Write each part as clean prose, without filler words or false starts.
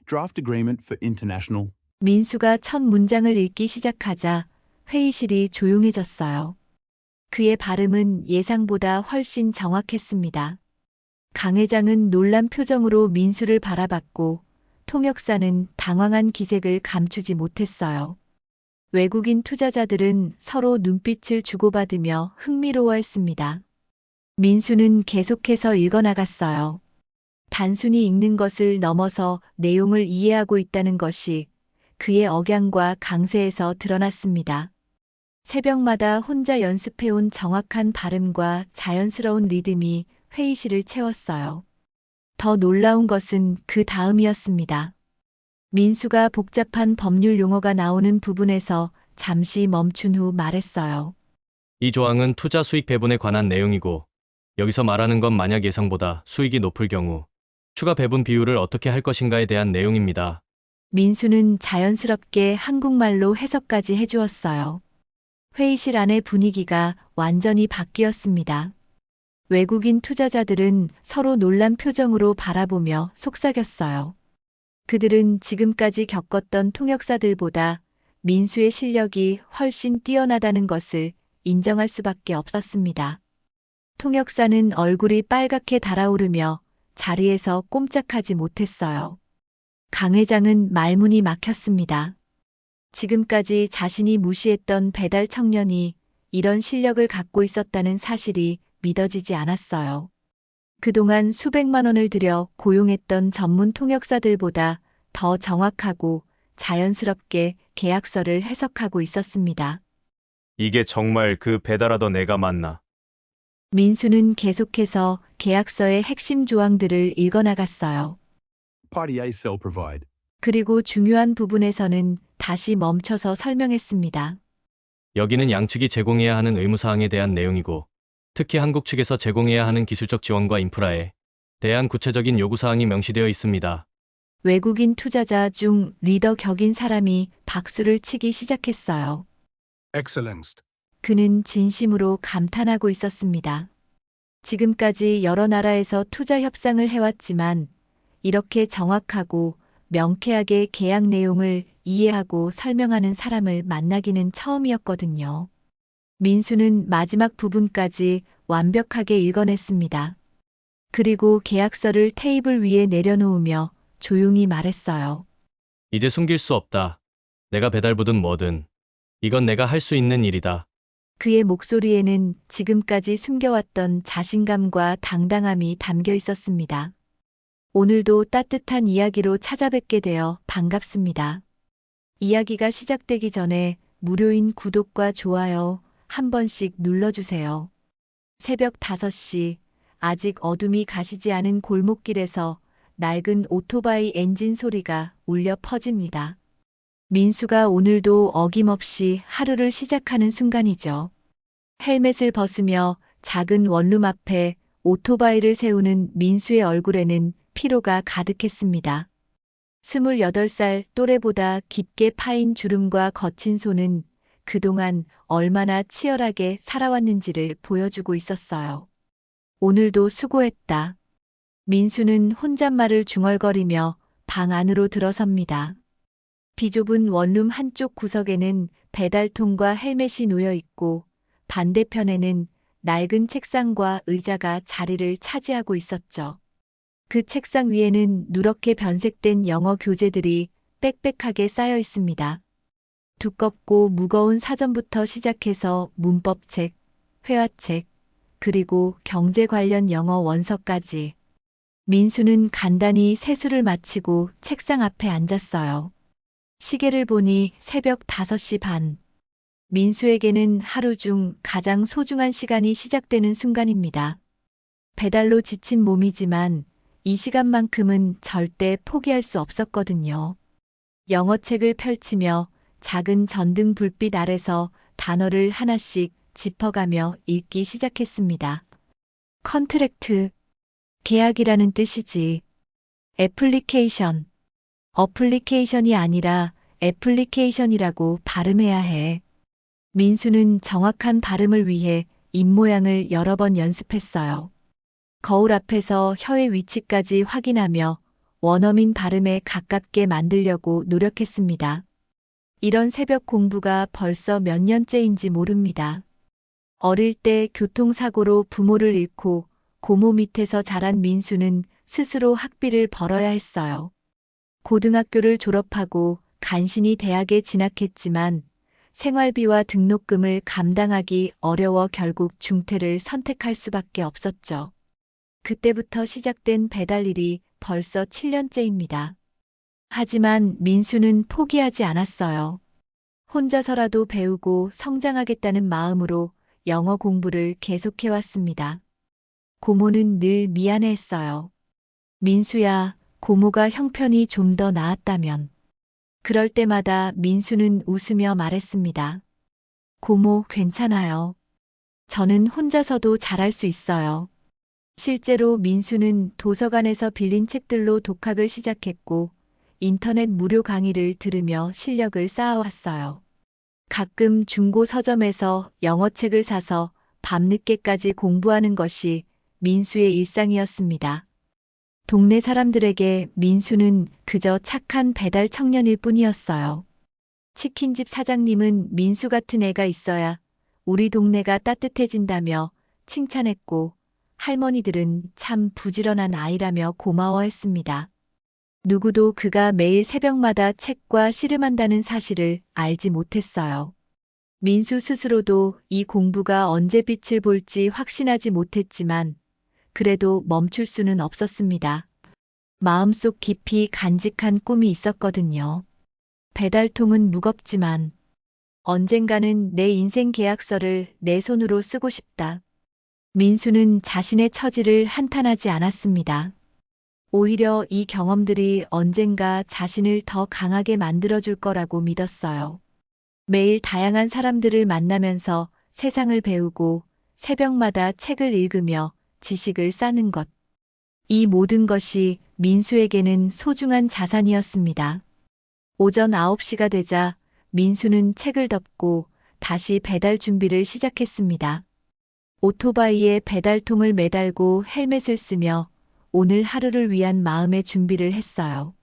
Draft agreement for international. 민수가 첫 문장을 읽기 시작하자 회의실이 조용해졌어요. 그의 발음은 예상보다 훨씬 정확했습니다. 강 회장은 놀란 표정으로 민수를 바라봤고 통역사는 당황한 기색을 감추지 못했어요. 외국인 투자자들은 서로 눈빛을 주고받으며 흥미로워했습니다. 민수는 계속해서 읽어나갔어요. 단순히 읽는 것을 넘어서 내용을 이해하고 있다는 것이 그의 억양과 강세에서 드러났습니다. 새벽마다 혼자 연습해온 정확한 발음과 자연스러운 리듬이 회의실을 채웠어요. 더 놀라운 것은 그 다음이었습니다. 민수가 복잡한 법률 용어가 나오는 부분에서 잠시 멈춘 후 말했어요. 이 조항은 투자 수익 배분에 관한 내용이고, 여기서 말하는 건 만약 예상보다 수익이 높을 경우 추가 배분 비율을 어떻게 할 것인가에 대한 내용입니다. 민수는 자연스럽게 한국말로 해석까지 해주었어요. 회의실 안의 분위기가 완전히 바뀌었습니다. 외국인 투자자들은 서로 놀란 표정으로 바라보며 속삭였어요. 그들은 지금까지 겪었던 통역사들보다 민수의 실력이 훨씬 뛰어나다는 것을 인정할 수밖에 없었습니다. 통역사는 얼굴이 빨갛게 달아오르며 자리에서 꼼짝하지 못했어요. 강 회장은 말문이 막혔습니다. 지금까지 자신이 무시했던 배달 청년이 이런 실력을 갖고 있었다는 사실이 믿어지지 않았어요. 그동안 수백만 원을 들여 고용했던 전문 통역사들보다 더 정확하고 자연스럽게 계약서를 해석하고 있었습니다. 이게 정말 그 배달하던 애가 맞나? 민수는 계속해서 계약서의 핵심 조항들을 읽어나갔어요. Party A shall provide. 그리고 중요한 부분에서는 다시 멈춰서 설명했습니다. 여기는 양측이 제공해야 하는 의무사항에 대한 내용이고, 특히 한국 측에서 제공해야 하는 기술적 지원과 인프라에 대한 구체적인 요구사항이 명시되어 있습니다. 외국인 투자자 중 리더 격인 사람이 박수를 치기 시작했어요. Excellence. 그는 진심으로 감탄하고 있었습니다. 지금까지 여러 나라에서 투자 협상을 해왔지만 이렇게 정확하고 명쾌하게 계약 내용을 이해하고 설명하는 사람을 만나기는 처음이었거든요. 민수는 마지막 부분까지 완벽하게 읽어냈습니다. 그리고 계약서를 테이블 위에 내려놓으며 조용히 말했어요. 이제 숨길 수 없다. 내가 배달부든 뭐든. 이건 내가 할 수 있는 일이다. 그의 목소리에는 지금까지 숨겨왔던 자신감과 당당함이 담겨 있었습니다. 오늘도 따뜻한 이야기로 찾아뵙게 되어 반갑습니다. 이야기가 시작되기 전에 무료인 구독과 좋아요 한 번씩 눌러주세요. 새벽 5시, 아직 어둠이 가시지 않은 골목길에서 낡은 오토바이 엔진 소리가 울려 퍼집니다. 민수가 오늘도 어김없이 하루를 시작하는 순간이죠. 헬멧을 벗으며 작은 원룸 앞에 오토바이를 세우는 민수의 얼굴에는 피로가 가득했습니다. 28살 또래보다 깊게 파인 주름과 거친 손은 그동안 얼마나 치열하게 살아왔는지를 보여주고 있었어요. 오늘도 수고했다. 민수는 혼잣말을 중얼거리며 방 안으로 들어섭니다. 비좁은 원룸 한쪽 구석에는 배달통과 헬멧이 놓여 있고 반대편에는 낡은 책상과 의자가 자리를 차지하고 있었죠. 그 책상 위에는 누렇게 변색된 영어 교재들이 빽빽하게 쌓여 있습니다. 두껍고 무거운 사전부터 시작해서 문법책, 회화책, 그리고 경제 관련 영어 원서까지. 민수는 간단히 세수를 마치고 책상 앞에 앉았어요. 시계를 보니 새벽 5시 반. 민수에게는 하루 중 가장 소중한 시간이 시작되는 순간입니다. 배달로 지친 몸이지만 이 시간만큼은 절대 포기할 수 없었거든요. 영어책을 펼치며 작은 전등 불빛 아래서 단어를 하나씩 짚어가며 읽기 시작했습니다. 컨트랙트, 계약이라는 뜻이지. 애플리케이션, 어플리케이션이 아니라 애플리케이션이라고 발음해야 해. 민수는 정확한 발음을 위해 입모양을 여러 번 연습했어요. 거울 앞에서 혀의 위치까지 확인하며 원어민 발음에 가깝게 만들려고 노력했습니다. 이런 새벽 공부가 벌써 몇 년째인지 모릅니다. 어릴 때 교통사고로 부모를 잃고 고모 밑에서 자란 민수는 스스로 학비를 벌어야 했어요. 고등학교를 졸업하고 간신히 대학에 진학했지만 생활비와 등록금을 감당하기 어려워 결국 중퇴를 선택할 수밖에 없었죠. 그때부터 시작된 배달 일이 벌써 7년째입니다. 하지만 민수는 포기하지 않았어요. 혼자서라도 배우고 성장하겠다는 마음으로 영어 공부를 계속해왔습니다. 고모는 늘 미안해했어요. 민수야, 고모가 형편이 좀 더 나았다면. 그럴 때마다 민수는 웃으며 말했습니다. 고모, 괜찮아요. 저는 혼자서도 잘할 수 있어요. 실제로 민수는 도서관에서 빌린 책들로 독학을 시작했고 인터넷 무료 강의를 들으며 실력을 쌓아왔어요. 가끔 중고 서점에서 영어책을 사서 밤늦게까지 공부하는 것이 민수의 일상이었습니다. 동네 사람들에게 민수는 그저 착한 배달 청년일 뿐이었어요. 치킨집 사장님은 민수 같은 애가 있어야 우리 동네가 따뜻해진다며 칭찬했고 할머니들은 참 부지런한 아이라며 고마워했습니다. 누구도 그가 매일 새벽마다 책과 씨름한다는 사실을 알지 못했어요. 민수 스스로도 이 공부가 언제 빛을 볼지 확신하지 못했지만 그래도 멈출 수는 없었습니다. 마음속 깊이 간직한 꿈이 있었거든요. 배달통은 무겁지만 언젠가는 내 인생 계약서를 내 손으로 쓰고 싶다. 민수는 자신의 처지를 한탄하지 않았습니다. 오히려 이 경험들이 언젠가 자신을 더 강하게 만들어줄 거라고 믿었어요. 매일 다양한 사람들을 만나면서 세상을 배우고 새벽마다 책을 읽으며 지식을 쌓는 것. 이 모든 것이 민수에게는 소중한 자산이었습니다. 오전 9시가 되자 민수는 책을 덮고 다시 배달 준비를 시작했습니다. 오토바이에 배달통을 매달고 헬멧을 쓰며 오늘 하루를 위한 마음의 준비를 했어요.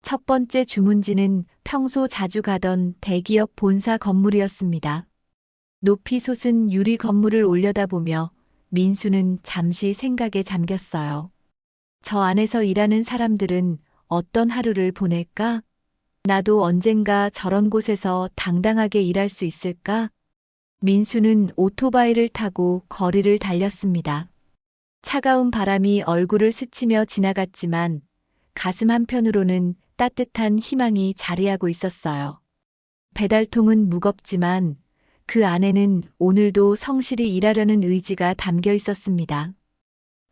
첫 번째 주문지는 평소 자주 가던 대기업 본사 건물이었습니다. 높이 솟은 유리 건물을 올려다보며 민수는 잠시 생각에 잠겼어요. 저 안에서 일하는 사람들은 어떤 하루를 보낼까? 나도 언젠가 저런 곳에서 당당하게 일할 수 있을까? 민수는 오토바이를 타고 거리를 달렸습니다. 차가운 바람이 얼굴을 스치며 지나갔지만 가슴 한편으로는 따뜻한 희망이 자리하고 있었어요. 배달통은 무겁지만 그 안에는 오늘도 성실히 일하려는 의지가 담겨 있었습니다.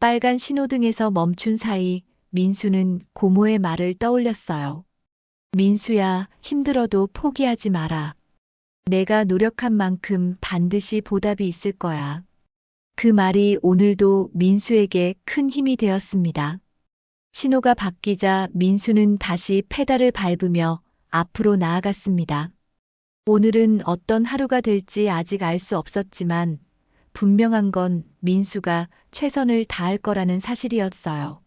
빨간 신호등에서 멈춘 사이 민수는 고모의 말을 떠올렸어요. 민수야, 힘들어도 포기하지 마라. 내가 노력한 만큼 반드시 보답이 있을 거야. 그 말이 오늘도 민수에게 큰 힘이 되었습니다. 신호가 바뀌자 민수는 다시 페달을 밟으며 앞으로 나아갔습니다. 오늘은 어떤 하루가 될지 아직 알 수 없었지만 분명한 건 민수가 최선을 다할 거라는 사실이었어요.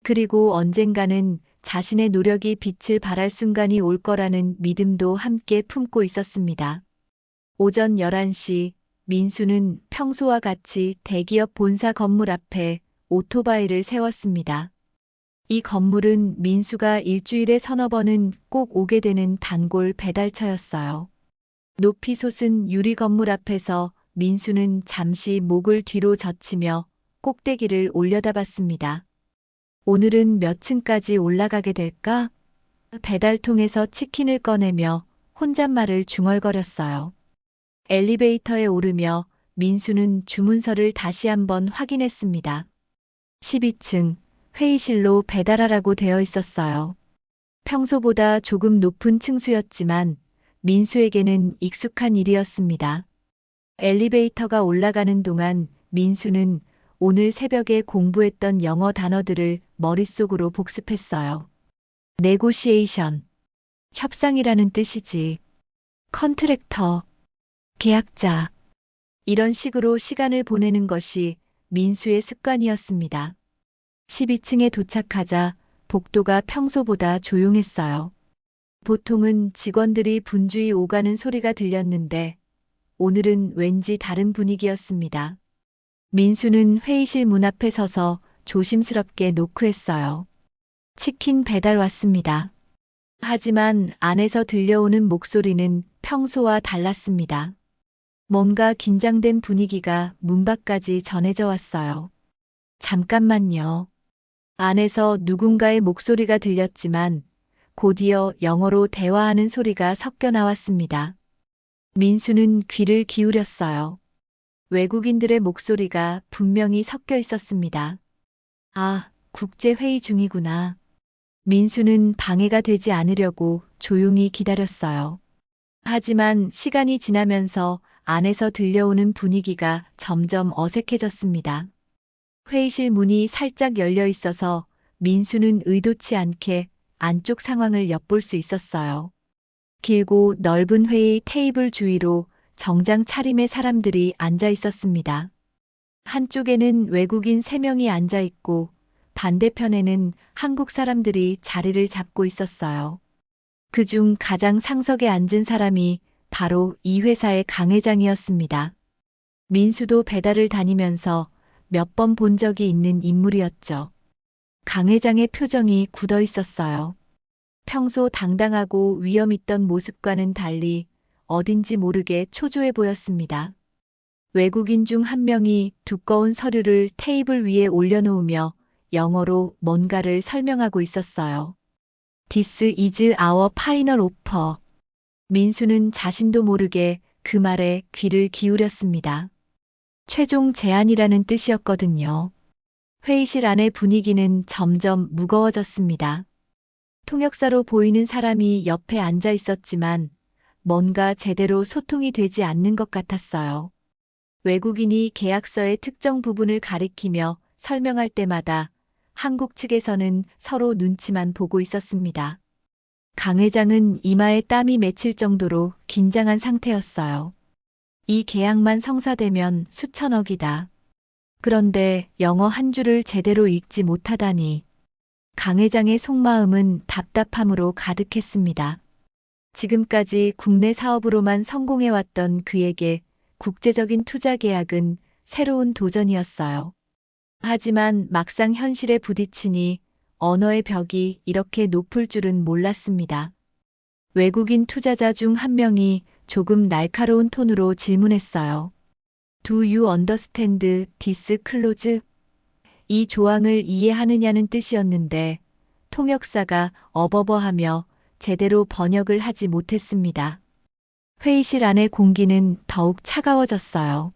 그리고 언젠가는 자신의 노력이 빛을 발할 순간이 올 거라는 믿음도 함께 품고 있었습니다. 오전 11시 민수는 평소와 같이 대기업 본사 건물 앞에 오토바이를 세웠습니다. 이 건물은 민수가 일주일에 서너 번은 꼭 오게 되는 단골 배달처였어요. 높이 솟은 유리 건물 앞에서 민수는 잠시 목을 뒤로 젖히며 꼭대기를 올려다봤습니다. 오늘은 몇 층까지 올라가게 될까? 배달통에서 치킨을 꺼내며 혼잣말을 중얼거렸어요. 엘리베이터에 오르며 민수는 주문서를 다시 한번 확인했습니다. 12층 회의실로 배달하라고 되어 있었어요. 평소보다 조금 높은 층수였지만 민수에게는 익숙한 일이었습니다. 엘리베이터가 올라가는 동안 민수는 오늘 새벽에 공부했던 영어 단어들을 머릿속으로 복습했어요. 네고시에이션, 협상이라는 뜻이지. 컨트랙터, 계약자. 이런 식으로 시간을 보내는 것이 민수의 습관이었습니다. 12층에 도착하자 복도가 평소보다 조용했어요. 보통은 직원들이 분주히 오가는 소리가 들렸는데 오늘은 왠지 다른 분위기였습니다. 민수는 회의실 문 앞에 서서 조심스럽게 노크했어요. 치킨 배달 왔습니다. 하지만 안에서 들려오는 목소리는 평소와 달랐습니다. 뭔가 긴장된 분위기가 문 밖까지 전해져 왔어요. 잠깐만요. 안에서 누군가의 목소리가 들렸지만 곧이어 영어로 대화하는 소리가 섞여 나왔습니다. 민수는 귀를 기울였어요. 외국인들의 목소리가 분명히 섞여 있었습니다. 아, 국제회의 중이구나. 민수는 방해가 되지 않으려고 조용히 기다렸어요. 하지만 시간이 지나면서 안에서 들려오는 분위기가 점점 어색해졌습니다. 회의실 문이 살짝 열려 있어서 민수는 의도치 않게 안쪽 상황을 엿볼 수 있었어요. 길고 넓은 회의 테이블 주위로 정장 차림의 사람들이 앉아 있었습니다. 한쪽에는 외국인 3명이 앉아 있고 반대편에는 한국 사람들이 자리를 잡고 있었어요. 그중 가장 상석에 앉은 사람이 바로 이 회사의 강 회장이었습니다. 민수도 배달을 다니면서 몇 번 본 적이 있는 인물이었죠. 강 회장의 표정이 굳어 있었어요. 평소 당당하고 위엄 있던 모습과는 달리 어딘지 모르게 초조해 보였습니다. 외국인 중 한 명이 두꺼운 서류를 테이블 위에 올려놓으며 영어로 뭔가를 설명하고 있었어요. This is our final offer. 민수는 자신도 모르게 그 말에 귀를 기울였습니다. 최종 제안이라는 뜻이었거든요. 회의실 안의 분위기는 점점 무거워졌습니다. 통역사로 보이는 사람이 옆에 앉아 있었지만 뭔가 제대로 소통이 되지 않는 것 같았어요. 외국인이 계약서의 특정 부분을 가리키며 설명할 때마다 한국 측에서는 서로 눈치만 보고 있었습니다. 강 회장은 이마에 땀이 맺힐 정도로 긴장한 상태였어요. 이 계약만 성사되면 수천억이다. 그런데 영어 한 줄을 제대로 읽지 못하다니. 강 회장의 속마음은 답답함으로 가득했습니다. 지금까지 국내 사업으로만 성공해왔던 그에게 국제적인 투자 계약은 새로운 도전이었어요. 하지만 막상 현실에 부딪히니 언어의 벽이 이렇게 높을 줄은 몰랐습니다. 외국인 투자자 중 한 명이 조금 날카로운 톤으로 질문했어요. Do you understand this clause? 이 조항을 이해하느냐는 뜻이었는데 통역사가 어버버하며 제대로 번역을 하지 못했습니다. 회의실 안의 공기는 더욱 차가워졌어요.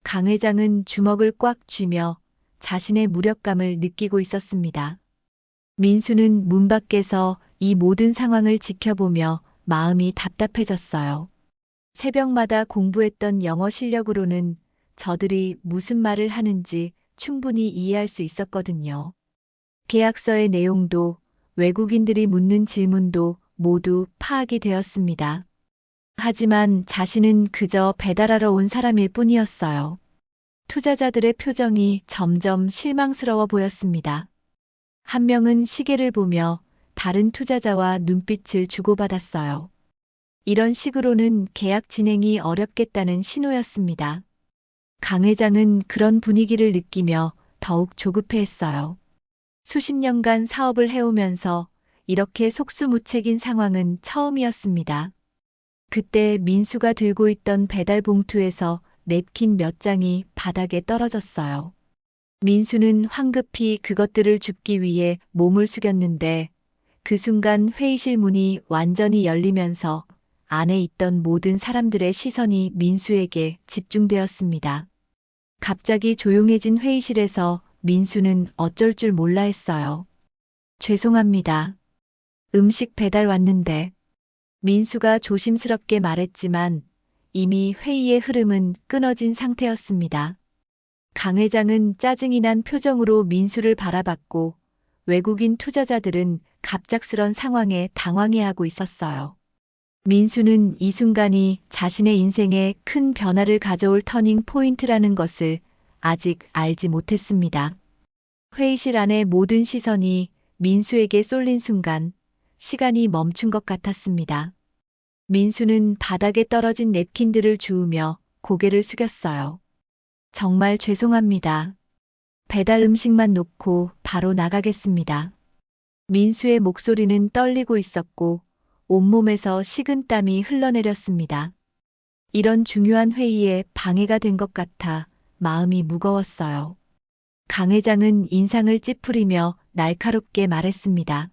강 회장은 주먹을 꽉 쥐며 자신의 무력감을 느끼고 있었습니다. 민수는 문 밖에서 이 모든 상황을 지켜보며 마음이 답답해졌어요. 새벽마다 공부했던 영어 실력으로는 저들이 무슨 말을 하는지 충분히 이해할 수 있었거든요. 계약서의 내용도 외국인들이 묻는 질문도 모두 파악이 되었습니다. 하지만 자신은 그저 배달하러 온 사람일 뿐이었어요. 투자자들의 표정이 점점 실망스러워 보였습니다. 한 명은 시계를 보며 다른 투자자와 눈빛을 주고받았어요. 이런 식으로는 계약 진행이 어렵겠다는 신호였습니다. 강 회장은 그런 분위기를 느끼며 더욱 조급해했어요. 수십 년간 사업을 해오면서 이렇게 속수무책인 상황은 처음이었습니다. 그때 민수가 들고 있던 배달 봉투에서 냅킨 몇 장이 바닥에 떨어졌어요. 민수는 황급히 그것들을 줍기 위해 몸을 숙였는데 그 순간 회의실 문이 완전히 열리면서 안에 있던 모든 사람들의 시선이 민수에게 집중되었습니다. 갑자기 조용해진 회의실에서 민수는 어쩔 줄 몰라 했어요. 죄송합니다. 음식 배달 왔는데. 민수가 조심스럽게 말했지만 이미 회의의 흐름은 끊어진 상태였습니다. 강 회장은 짜증이 난 표정으로 민수를 바라봤고 외국인 투자자들은 갑작스런 상황에 당황해하고 있었어요. 민수는 이 순간이 자신의 인생에 큰 변화를 가져올 터닝 포인트라는 것을 아직 알지 못했습니다. 회의실 안의 모든 시선이 민수에게 쏠린 순간 시간이 멈춘 것 같았습니다. 민수는 바닥에 떨어진 냅킨들을 주우며 고개를 숙였어요. 정말 죄송합니다. 배달 음식만 놓고 바로 나가겠습니다. 민수의 목소리는 떨리고 있었고 온몸에서 식은땀이 흘러내렸습니다. 이런 중요한 회의에 방해가 된 것 같아 마음이 무거웠어요. 강 회장은 인상을 찌푸리며 날카롭게 말했습니다.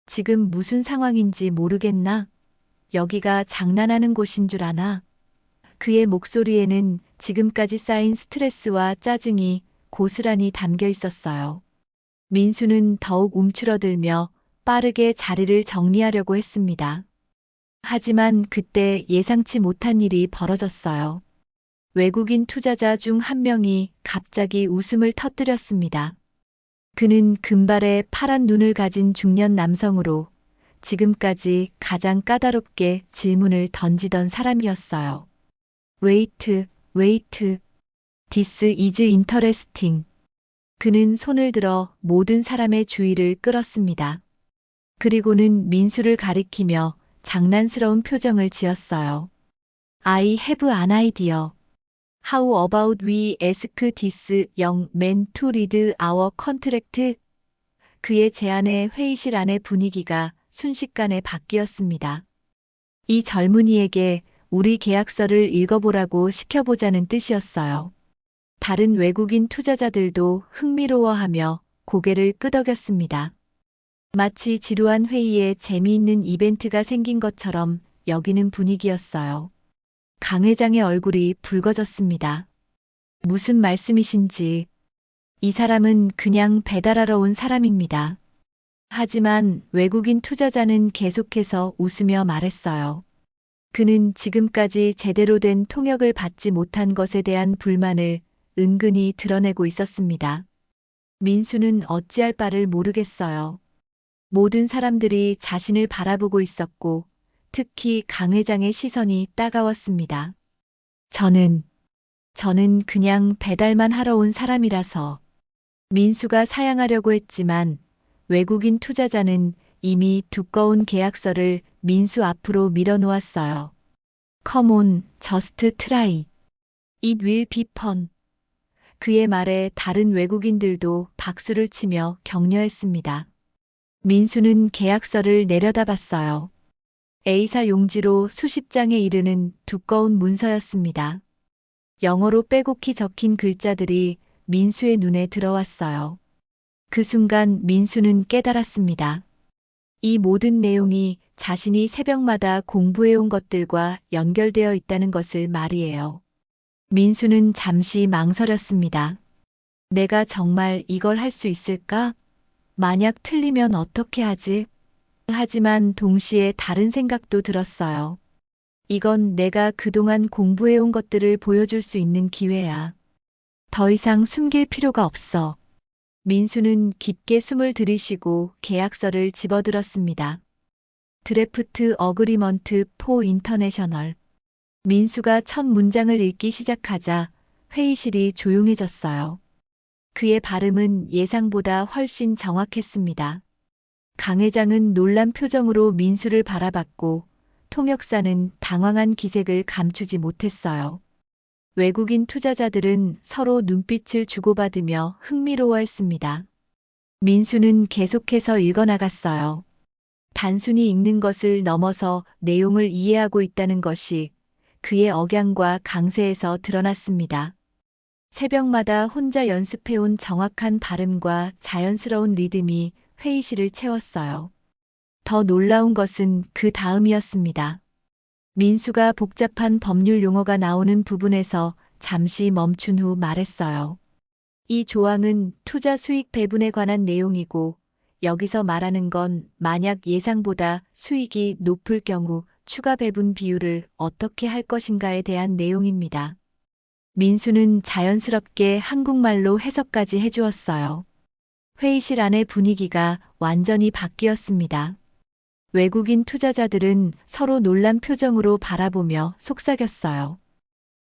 지금 무슨 상황인지 모르겠나? 여기가 장난하는 곳인 줄 아나? 그의 목소리에는 지금까지 쌓인 스트레스와 짜증이 고스란히 담겨 있었어요. 민수는 더욱 움츠러들며 빠르게 자리를 정리하려고 했습니다. 하지만 그때 예상치 못한 일이 벌어졌어요. 외국인 투자자 중 한 명이 갑자기 웃음을 터뜨렸습니다. 그는 금발에 파란 눈을 가진 중년 남성으로 지금까지 가장 까다롭게 질문을 던지던 사람이었어요. Wait, wait. This is interesting. 그는 손을 들어 모든 사람의 주의를 끌었습니다. 그리고는 민수를 가리키며 장난스러운 표정을 지었어요. I have an idea. How about we ask this young man to read our contract? 그의 제안에 회의실 안의 분위기가 순식간에 바뀌었습니다. 이 젊은이에게 우리 계약서를 읽어보라고 시켜보자는 뜻이었어요. 다른 외국인 투자자들도 흥미로워하며 고개를 끄덕였습니다. 마치 지루한 회의에 재미있는 이벤트가 생긴 것처럼 여기는 분위기였어요. 강 회장의 얼굴이 붉어졌습니다. 무슨 말씀이신지. 이 사람은 그냥 배달하러 온 사람입니다. 하지만 외국인 투자자는 계속해서 웃으며 말했어요. 그는 지금까지 제대로 된 통역을 받지 못한 것에 대한 불만을 은근히 드러내고 있었습니다. 민수는 어찌할 바를 모르겠어요. 모든 사람들이 자신을 바라보고 있었고 특히 강 회장의 시선이 따가웠습니다. 저는 그냥 배달만 하러 온 사람이라서. 민수가 사양하려고 했지만 외국인 투자자는 이미 두꺼운 계약서를 민수 앞으로 밀어놓았어요. Come on, just try. It will be fun. 그의 말에 다른 외국인들도 박수를 치며 격려했습니다. 민수는 계약서를 내려다봤어요. A사 용지로 수십 장에 이르는 두꺼운 문서였습니다. 영어로 빼곡히 적힌 글자들이 민수의 눈에 들어왔어요. 그 순간 민수는 깨달았습니다. 이 모든 내용이 자신이 새벽마다 공부해온 것들과 연결되어 있다는 것을 말이에요. 민수는 잠시 망설였습니다. 내가 정말 이걸 할 수 있을까? 만약 틀리면 어떻게 하지? 하지만 동시에 다른 생각도 들었어요. 이건 내가 그동안 공부해온 것들을 보여줄 수 있는 기회야. 더 이상 숨길 필요가 없어. 민수는 깊게 숨을 들이쉬고 계약서를 집어들었습니다. 드래프트 어그리먼트 포 인터내셔널. 민수가 첫 문장을 읽기 시작하자 회의실이 조용해졌어요. 그의 발음은 예상보다 훨씬 정확했습니다. 강 회장은 놀란 표정으로 민수를 바라봤고 통역사는 당황한 기색을 감추지 못했어요. 외국인 투자자들은 서로 눈빛을 주고받으며 흥미로워했습니다. 민수는 계속해서 읽어나갔어요. 단순히 읽는 것을 넘어서 내용을 이해하고 있다는 것이 그의 억양과 강세에서 드러났습니다. 새벽마다 혼자 연습해온 정확한 발음과 자연스러운 리듬이 회의실을 채웠어요. 더 놀라운 것은 그 다음이었습니다. 민수가 복잡한 법률 용어가 나오는 부분에서 잠시 멈춘 후 말했어요. 이 조항은 투자 수익 배분에 관한 내용이고 여기서 말하는 건 만약 예상보다 수익이 높을 경우 추가 배분 비율을 어떻게 할 것인가에 대한 내용입니다. 민수는 자연스럽게 한국말로 해석까지 해주었어요. 회의실 안의 분위기가 완전히 바뀌었습니다. 외국인 투자자들은 서로 놀란 표정으로 바라보며 속삭였어요.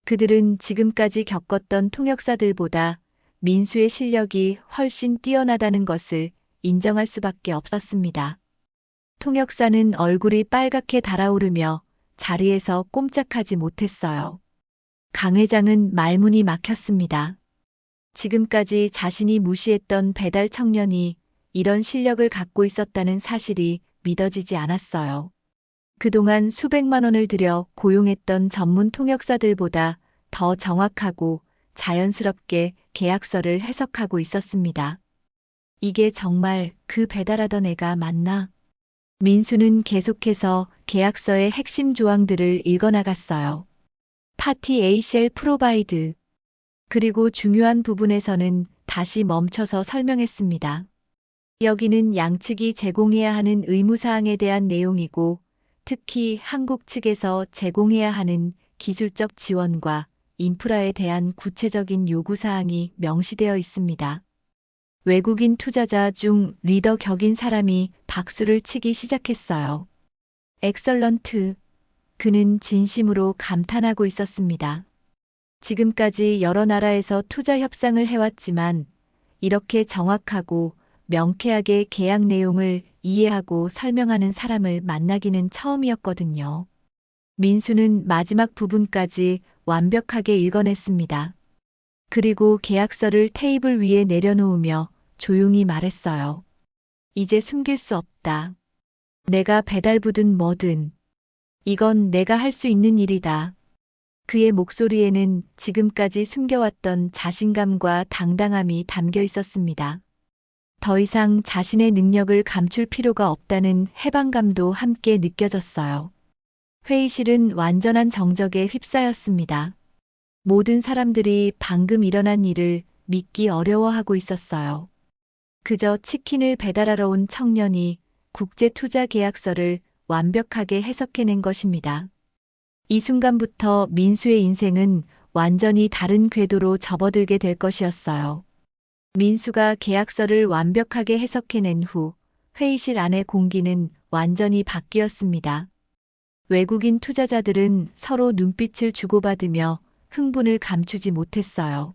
그들은 지금까지 겪었던 통역사들보다 민수의 실력이 훨씬 뛰어나다는 것을 인정할 수밖에 없었습니다. 통역사는 얼굴이 빨갛게 달아오르며 자리에서 꼼짝하지 못했어요. 강 회장은 말문이 막혔습니다. 지금까지 자신이 무시했던 배달 청년이 이런 실력을 갖고 있었다는 사실이 믿어지지 않았어요. 그동안 수백만 원을 들여 고용했던 전문 통역사들보다 더 정확하고 자연스럽게 계약서를 해석하고 있었습니다. 이게 정말 그 배달하던 애가 맞나? 민수는 계속해서 계약서의 핵심 조항들을 읽어나갔어요. 파티 A shall provide. 그리고 중요한 부분에서는 다시 멈춰서 설명했습니다. 여기는 양측이 제공해야 하는 의무사항에 대한 내용이고 특히 한국 측에서 제공해야 하는 기술적 지원과 인프라에 대한 구체적인 요구사항이 명시되어 있습니다. 외국인 투자자 중 리더 격인 사람이 박수를 치기 시작했어요. 엑설런트. 그는 진심으로 감탄하고 있었습니다. 지금까지 여러 나라에서 투자 협상을 해왔지만 이렇게 정확하고 명쾌하게 계약 내용을 이해하고 설명하는 사람을 만나기는 처음이었거든요. 민수는 마지막 부분까지 완벽하게 읽어냈습니다. 그리고 계약서를 테이블 위에 내려놓으며 조용히 말했어요. 이제 숨길 수 없다. 내가 배달부든 뭐든. 이건 내가 할 수 있는 일이다. 그의 목소리에는 지금까지 숨겨왔던 자신감과 당당함이 담겨 있었습니다. 더 이상 자신의 능력을 감출 필요가 없다는 해방감도 함께 느껴졌어요. 회의실은 완전한 정적에 휩싸였습니다. 모든 사람들이 방금 일어난 일을 믿기 어려워하고 있었어요. 그저 치킨을 배달하러 온 청년이 국제투자계약서를 완벽하게 해석해낸 것입니다. 이 순간부터 민수의 인생은 완전히 다른 궤도로 접어들게 될 것이었어요. 민수가 계약서를 완벽하게 해석해낸 후 회의실 안의 공기는 완전히 바뀌었습니다. 외국인 투자자들은 서로 눈빛을 주고받으며 흥분을 감추지 못했어요.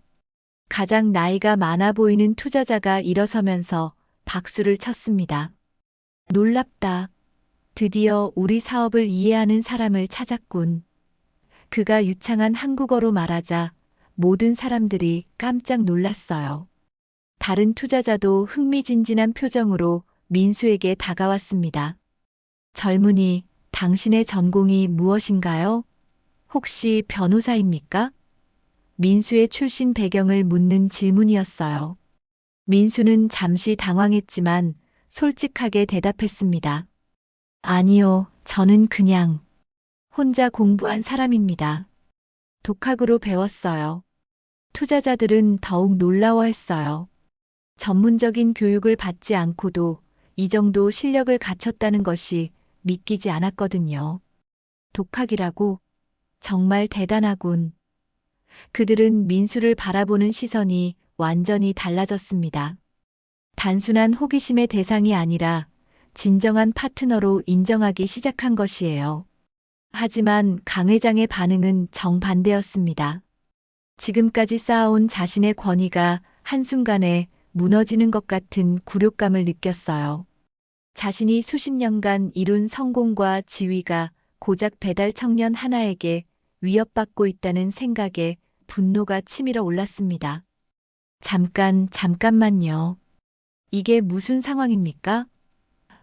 가장 나이가 많아 보이는 투자자가 일어서면서 박수를 쳤습니다. 놀랍다. 드디어 우리 사업을 이해하는 사람을 찾았군. 그가 유창한 한국어로 말하자 모든 사람들이 깜짝 놀랐어요. 다른 투자자도 흥미진진한 표정으로 민수에게 다가왔습니다. 젊은이, 당신의 전공이 무엇인가요? 혹시 변호사입니까? 민수의 출신 배경을 묻는 질문이었어요. 민수는 잠시 당황했지만 솔직하게 대답했습니다. 아니요, 저는 그냥 혼자 공부한 사람입니다. 독학으로 배웠어요. 투자자들은 더욱 놀라워했어요. 전문적인 교육을 받지 않고도 이 정도 실력을 갖췄다는 것이 믿기지 않았거든요. 독학이라고? 정말 대단하군. 그들은 민수를 바라보는 시선이 완전히 달라졌습니다. 단순한 호기심의 대상이 아니라 진정한 파트너로 인정하기 시작한 것이에요. 하지만 강 회장의 반응은 정반대였습니다. 지금까지 쌓아온 자신의 권위가 한순간에 무너지는 것 같은 굴욕감을 느꼈어요. 자신이 수십 년간 이룬 성공과 지위가 고작 배달 청년 하나에게 위협받고 있다는 생각에 분노가 치밀어 올랐습니다. 잠깐만요. 이게 무슨 상황입니까?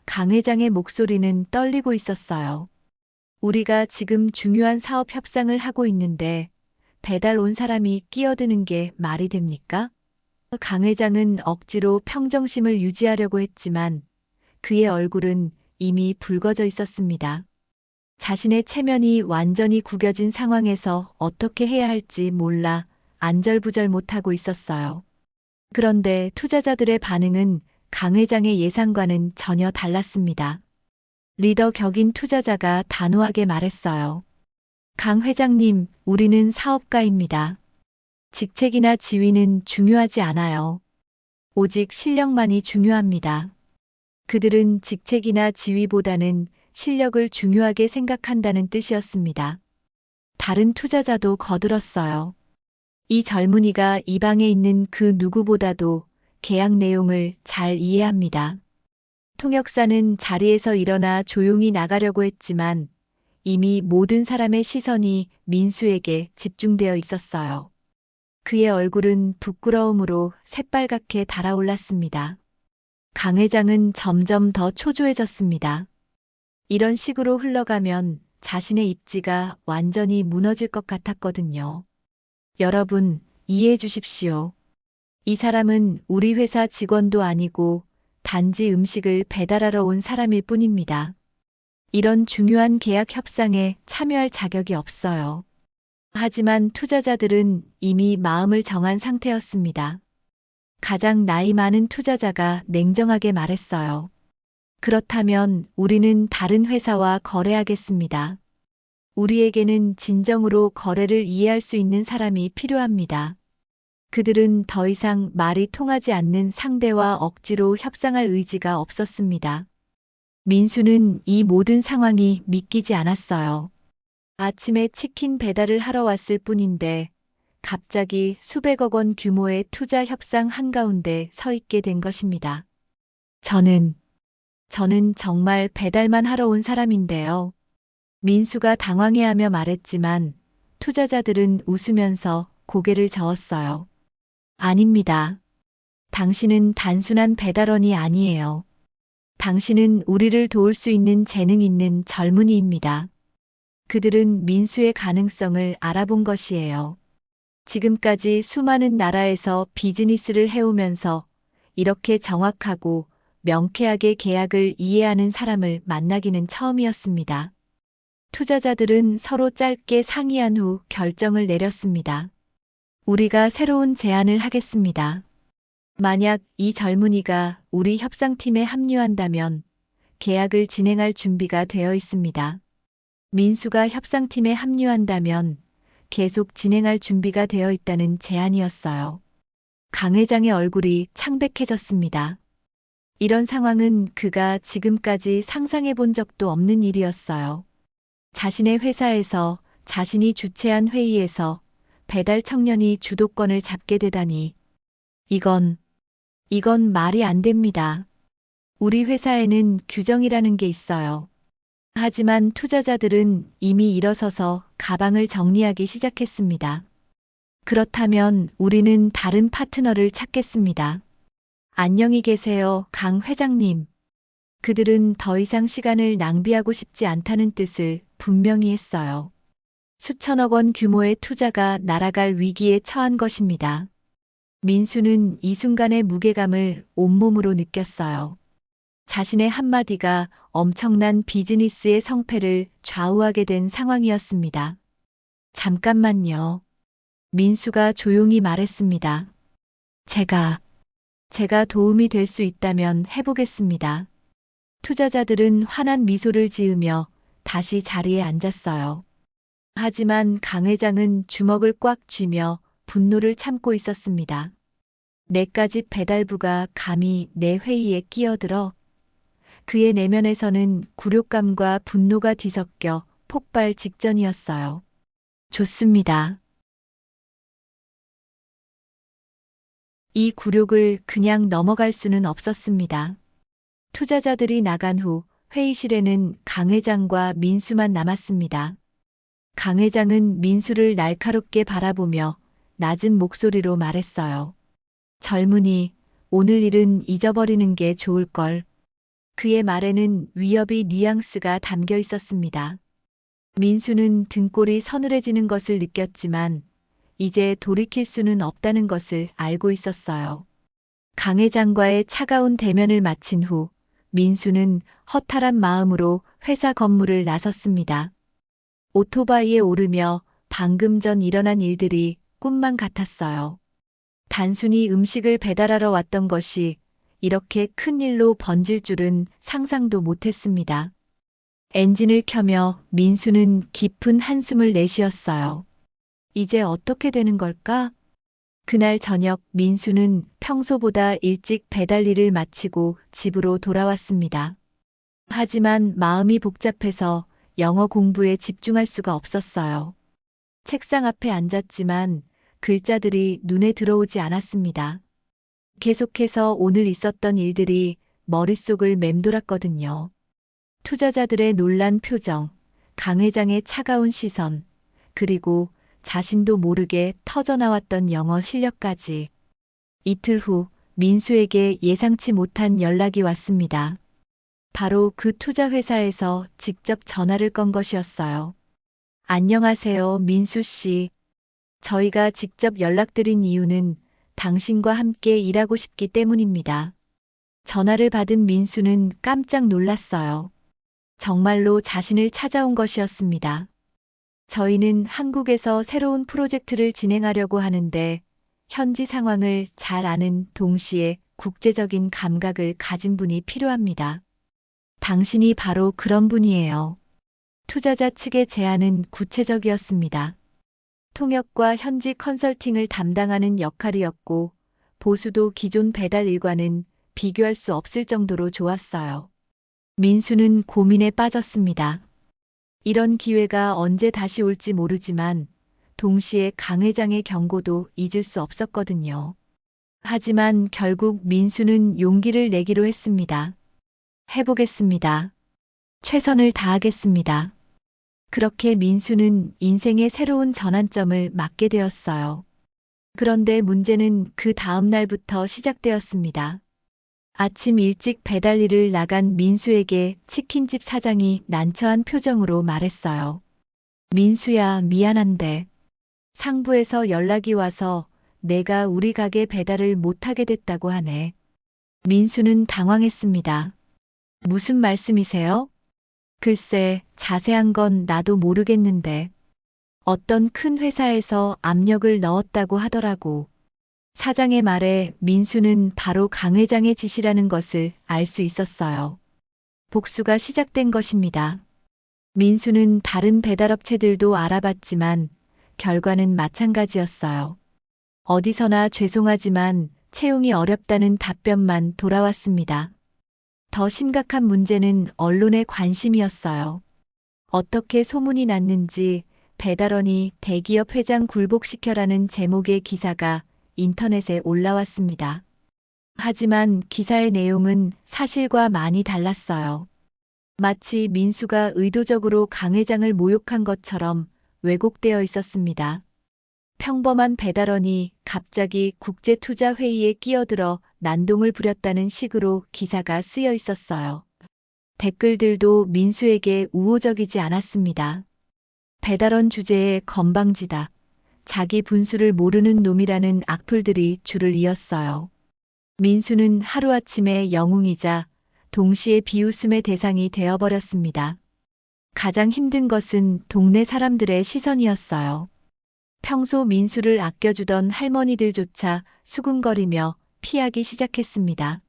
강 회장의 목소리는 떨리고 있었어요. 우리가 지금 중요한 사업 협상을 하고 있는데 배달 온 사람이 끼어드는 게 말이 됩니까? 강 회장은 억지로 평정심을 유지하려고 했지만 그의 얼굴은 이미 붉어져 있었습니다. 자신의 체면이 완전히 구겨진 상황에서 어떻게 해야 할지 몰라 안절부절 못하고 있었어요. 그런데 투자자들의 반응은 강 회장의 예상과는 전혀 달랐습니다. 리더 격인 투자자가 단호하게 말했어요. 강 회장님, 우리는 사업가입니다. 직책이나 지위는 중요하지 않아요. 오직 실력만이 중요합니다. 그들은 직책이나 지위보다는 실력을 중요하게 생각한다는 뜻이었습니다. 다른 투자자도 거들었어요. 이 젊은이가 이 방에 있는 그 누구보다도 계약 내용을 잘 이해합니다. 통역사는 자리에서 일어나 조용히 나가려고 했지만 이미 모든 사람의 시선이 민수에게 집중되어 있었어요. 그의 얼굴은 부끄러움으로 새빨갛게 달아올랐습니다. 강 회장은 점점 더 초조해졌습니다. 이런 식으로 흘러가면 자신의 입지가 완전히 무너질 것 같았거든요. 여러분, 이해해 주십시오. 이 사람은 우리 회사 직원도 아니고 단지 음식을 배달하러 온 사람일 뿐입니다. 이런 중요한 계약 협상에 참여할 자격이 없어요. 하지만 투자자들은 이미 마음을 정한 상태였습니다. 가장 나이 많은 투자자가 냉정하게 말했어요. 그렇다면 우리는 다른 회사와 거래하겠습니다. 우리에게는 진정으로 거래를 이해할 수 있는 사람이 필요합니다. 그들은 더 이상 말이 통하지 않는 상대와 억지로 협상할 의지가 없었습니다. 민수는 이 모든 상황이 믿기지 않았어요. 아침에 치킨 배달을 하러 왔을 뿐인데 갑자기 수백억 원 규모의 투자 협상 한가운데 서 있게 된 것입니다. 저는 정말 배달만 하러 온 사람인데요. 민수가 당황해하며 말했지만 투자자들은 웃으면서 고개를 저었어요. 아닙니다. 당신은 단순한 배달원이 아니에요. 당신은 우리를 도울 수 있는 재능 있는 젊은이입니다. 그들은 민수의 가능성을 알아본 것이에요. 지금까지 수많은 나라에서 비즈니스를 해오면서 이렇게 정확하고 명쾌하게 계약을 이해하는 사람을 만나기는 처음이었습니다. 투자자들은 서로 짧게 상의한 후 결정을 내렸습니다. 우리가 새로운 제안을 하겠습니다. 만약 이 젊은이가 우리 협상팀에 합류한다면 계약을 진행할 준비가 되어 있습니다. 민수가 협상팀에 합류한다면 계속 진행할 준비가 되어 있다는 제안이었어요. 강 회장의 얼굴이 창백해졌습니다. 이런 상황은 그가 지금까지 상상해 본 적도 없는 일이었어요. 자신의 회사에서 자신이 주최한 회의에서 배달 청년이 주도권을 잡게 되다니. 이건 말이 안 됩니다. 우리 회사에는 규정이라는 게 있어요. 하지만 투자자들은 이미 일어서서 가방을 정리하기 시작했습니다. 그렇다면 우리는 다른 파트너를 찾겠습니다. 안녕히 계세요, 강 회장님. 그들은 더 이상 시간을 낭비하고 싶지 않다는 뜻을 분명히 했어요. 수천억 원 규모의 투자가 날아갈 위기에 처한 것입니다. 민수는 이 순간의 무게감을 온몸으로 느꼈어요. 자신의 한마디가 엄청난 비즈니스의 성패를 좌우하게 된 상황이었습니다. 잠깐만요. 민수가 조용히 말했습니다. 제가 도움이 될 수 있다면 해보겠습니다. 투자자들은 환한 미소를 지으며 다시 자리에 앉았어요. 하지만 강 회장은 주먹을 꽉 쥐며 분노를 참고 있었습니다. 내까지 배달부가 감히 내 회의에 끼어들어. 그의 내면에서는 굴욕감과 분노가 뒤섞여 폭발 직전이었어요. 좋습니다. 이 굴욕을 그냥 넘어갈 수는 없었습니다. 투자자들이 나간 후 회의실에는 강 회장과 민수만 남았습니다. 강 회장은 민수를 날카롭게 바라보며 낮은 목소리로 말했어요. 젊은이, 오늘 일은 잊어버리는 게 좋을걸. 그의 말에는 위협의 뉘앙스가 담겨 있었습니다. 민수는 등골이 서늘해지는 것을 느꼈지만 이제 돌이킬 수는 없다는 것을 알고 있었어요. 강 회장과의 차가운 대면을 마친 후 민수는 허탈한 마음으로 회사 건물을 나섰습니다. 오토바이에 오르며 방금 전 일어난 일들이 꿈만 같았어요. 단순히 음식을 배달하러 왔던 것이 이렇게 큰 일로 번질 줄은 상상도 못했습니다. 엔진을 켜며 민수는 깊은 한숨을 내쉬었어요. 이제 어떻게 되는 걸까? 그날 저녁 민수는 평소보다 일찍 배달 일을 마치고 집으로 돌아왔습니다. 하지만 마음이 복잡해서 영어 공부에 집중할 수가 없었어요. 책상 앞에 앉았지만 글자들이 눈에 들어오지 않았습니다. 계속해서 오늘 있었던 일들이 머릿속을 맴돌았거든요. 투자자들의 놀란 표정, 강 회장의 차가운 시선, 그리고 자신도 모르게 터져나왔던 영어 실력까지. 이틀 후 민수에게 예상치 못한 연락이 왔습니다. 바로 그 투자 회사에서 직접 전화를 건 것이었어요. 안녕하세요, 민수 씨. 저희가 직접 연락드린 이유는 당신과 함께 일하고 싶기 때문입니다. 전화를 받은 민수는 깜짝 놀랐어요. 정말로 자신을 찾아온 것이었습니다. 저희는 한국에서 새로운 프로젝트를 진행하려고 하는데 현지 상황을 잘 아는 동시에 국제적인 감각을 가진 분이 필요합니다. 당신이 바로 그런 분이에요. 투자자 측의 제안은 구체적이었습니다. 통역과 현지 컨설팅을 담당하는 역할이었고 보수도 기존 배달 일과는 비교할 수 없을 정도로 좋았어요. 민수는 고민에 빠졌습니다. 이런 기회가 언제 다시 올지 모르지만 동시에 강 회장의 경고도 잊을 수 없었거든요. 하지만 결국 민수는 용기를 내기로 했습니다. 해보겠습니다. 최선을 다하겠습니다. 그렇게 민수는 인생의 새로운 전환점을 맞게 되었어요. 그런데 문제는 그 다음 날부터 시작되었습니다. 아침 일찍 배달 일을 나간 민수에게 치킨집 사장이 난처한 표정으로 말했어요. 민수야, 미안한데 상부에서 연락이 와서 내가 우리 가게 배달을 못하게 됐다고 하네. 민수는 당황했습니다. 무슨 말씀이세요? 글쎄, 자세한 건 나도 모르겠는데 어떤 큰 회사에서 압력을 넣었다고 하더라고. 사장의 말에 민수는 바로 강 회장의 지시라는 것을 알 수 있었어요. 복수가 시작된 것입니다. 민수는 다른 배달업체들도 알아봤지만 결과는 마찬가지였어요. 어디서나 죄송하지만 채용이 어렵다는 답변만 돌아왔습니다. 더 심각한 문제는 언론의 관심이었어요. 어떻게 소문이 났는지 배달원이 대기업 회장 굴복시켜라는 제목의 기사가 인터넷에 올라왔습니다. 하지만 기사의 내용은 사실과 많이 달랐어요. 마치 민수가 의도적으로 강 회장을 모욕한 것처럼 왜곡되어 있었습니다. 평범한 배달원이 갑자기 국제투자회의에 끼어들어 난동을 부렸다는 식으로 기사가 쓰여 있었어요. 댓글들도 민수에게 우호적이지 않았습니다. 배달원 주제에 건방지다. 자기 분수를 모르는 놈이라는 악플들이 줄을 이었어요. 민수는 하루아침에 영웅이자 동시에 비웃음의 대상이 되어버렸습니다. 가장 힘든 것은 동네 사람들의 시선이었어요. 평소 민수를 아껴주던 할머니들조차 수군거리며 피하기 시작했습니다.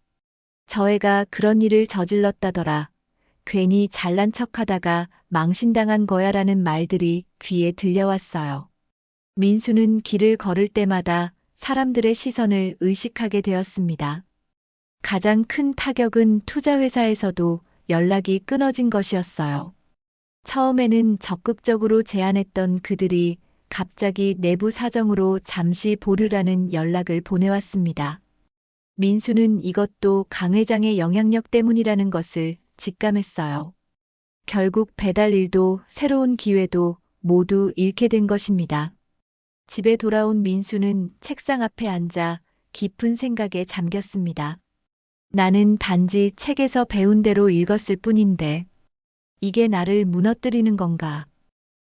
저 애가 그런 일을 저질렀다더라. 괜히 잘난 척하다가 망신당한 거야라는 말들이 귀에 들려왔어요. 민수는 길을 걸을 때마다 사람들의 시선을 의식하게 되었습니다. 가장 큰 타격은 투자회사에서도 연락이 끊어진 것이었어요. 처음에는 적극적으로 제안했던 그들이 갑자기 내부 사정으로 잠시 보류라는 연락을 보내왔습니다. 민수는 이것도 강 회장의 영향력 때문이라는 것을 직감했어요. 결국 배달 일도 새로운 기회도 모두 잃게 된 것입니다. 집에 돌아온 민수는 책상 앞에 앉아 깊은 생각에 잠겼습니다. 나는 단지 책에서 배운 대로 읽었을 뿐인데 이게 나를 무너뜨리는 건가?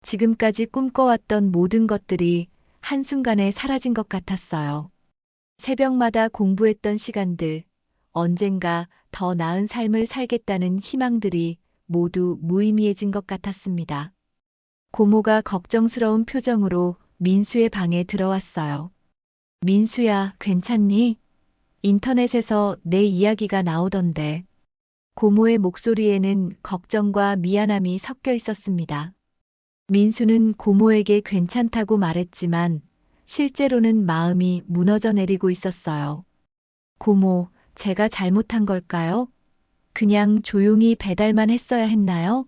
지금까지 꿈꿔왔던 모든 것들이 한순간에 사라진 것 같았어요. 새벽마다 공부했던 시간들, 언젠가 더 나은 삶을 살겠다는 희망들이 모두 무의미해진 것 같았습니다. 고모가 걱정스러운 표정으로 민수의 방에 들어왔어요. 민수야, 괜찮니? 인터넷에서 내 이야기가 나오던데. 고모의 목소리에는 걱정과 미안함이 섞여 있었습니다. 민수는 고모에게 괜찮다고 말했지만 실제로는 마음이 무너져 내리고 있었어요. 고모, 제가 잘못한 걸까요? 그냥 조용히 배달만 했어야 했나요?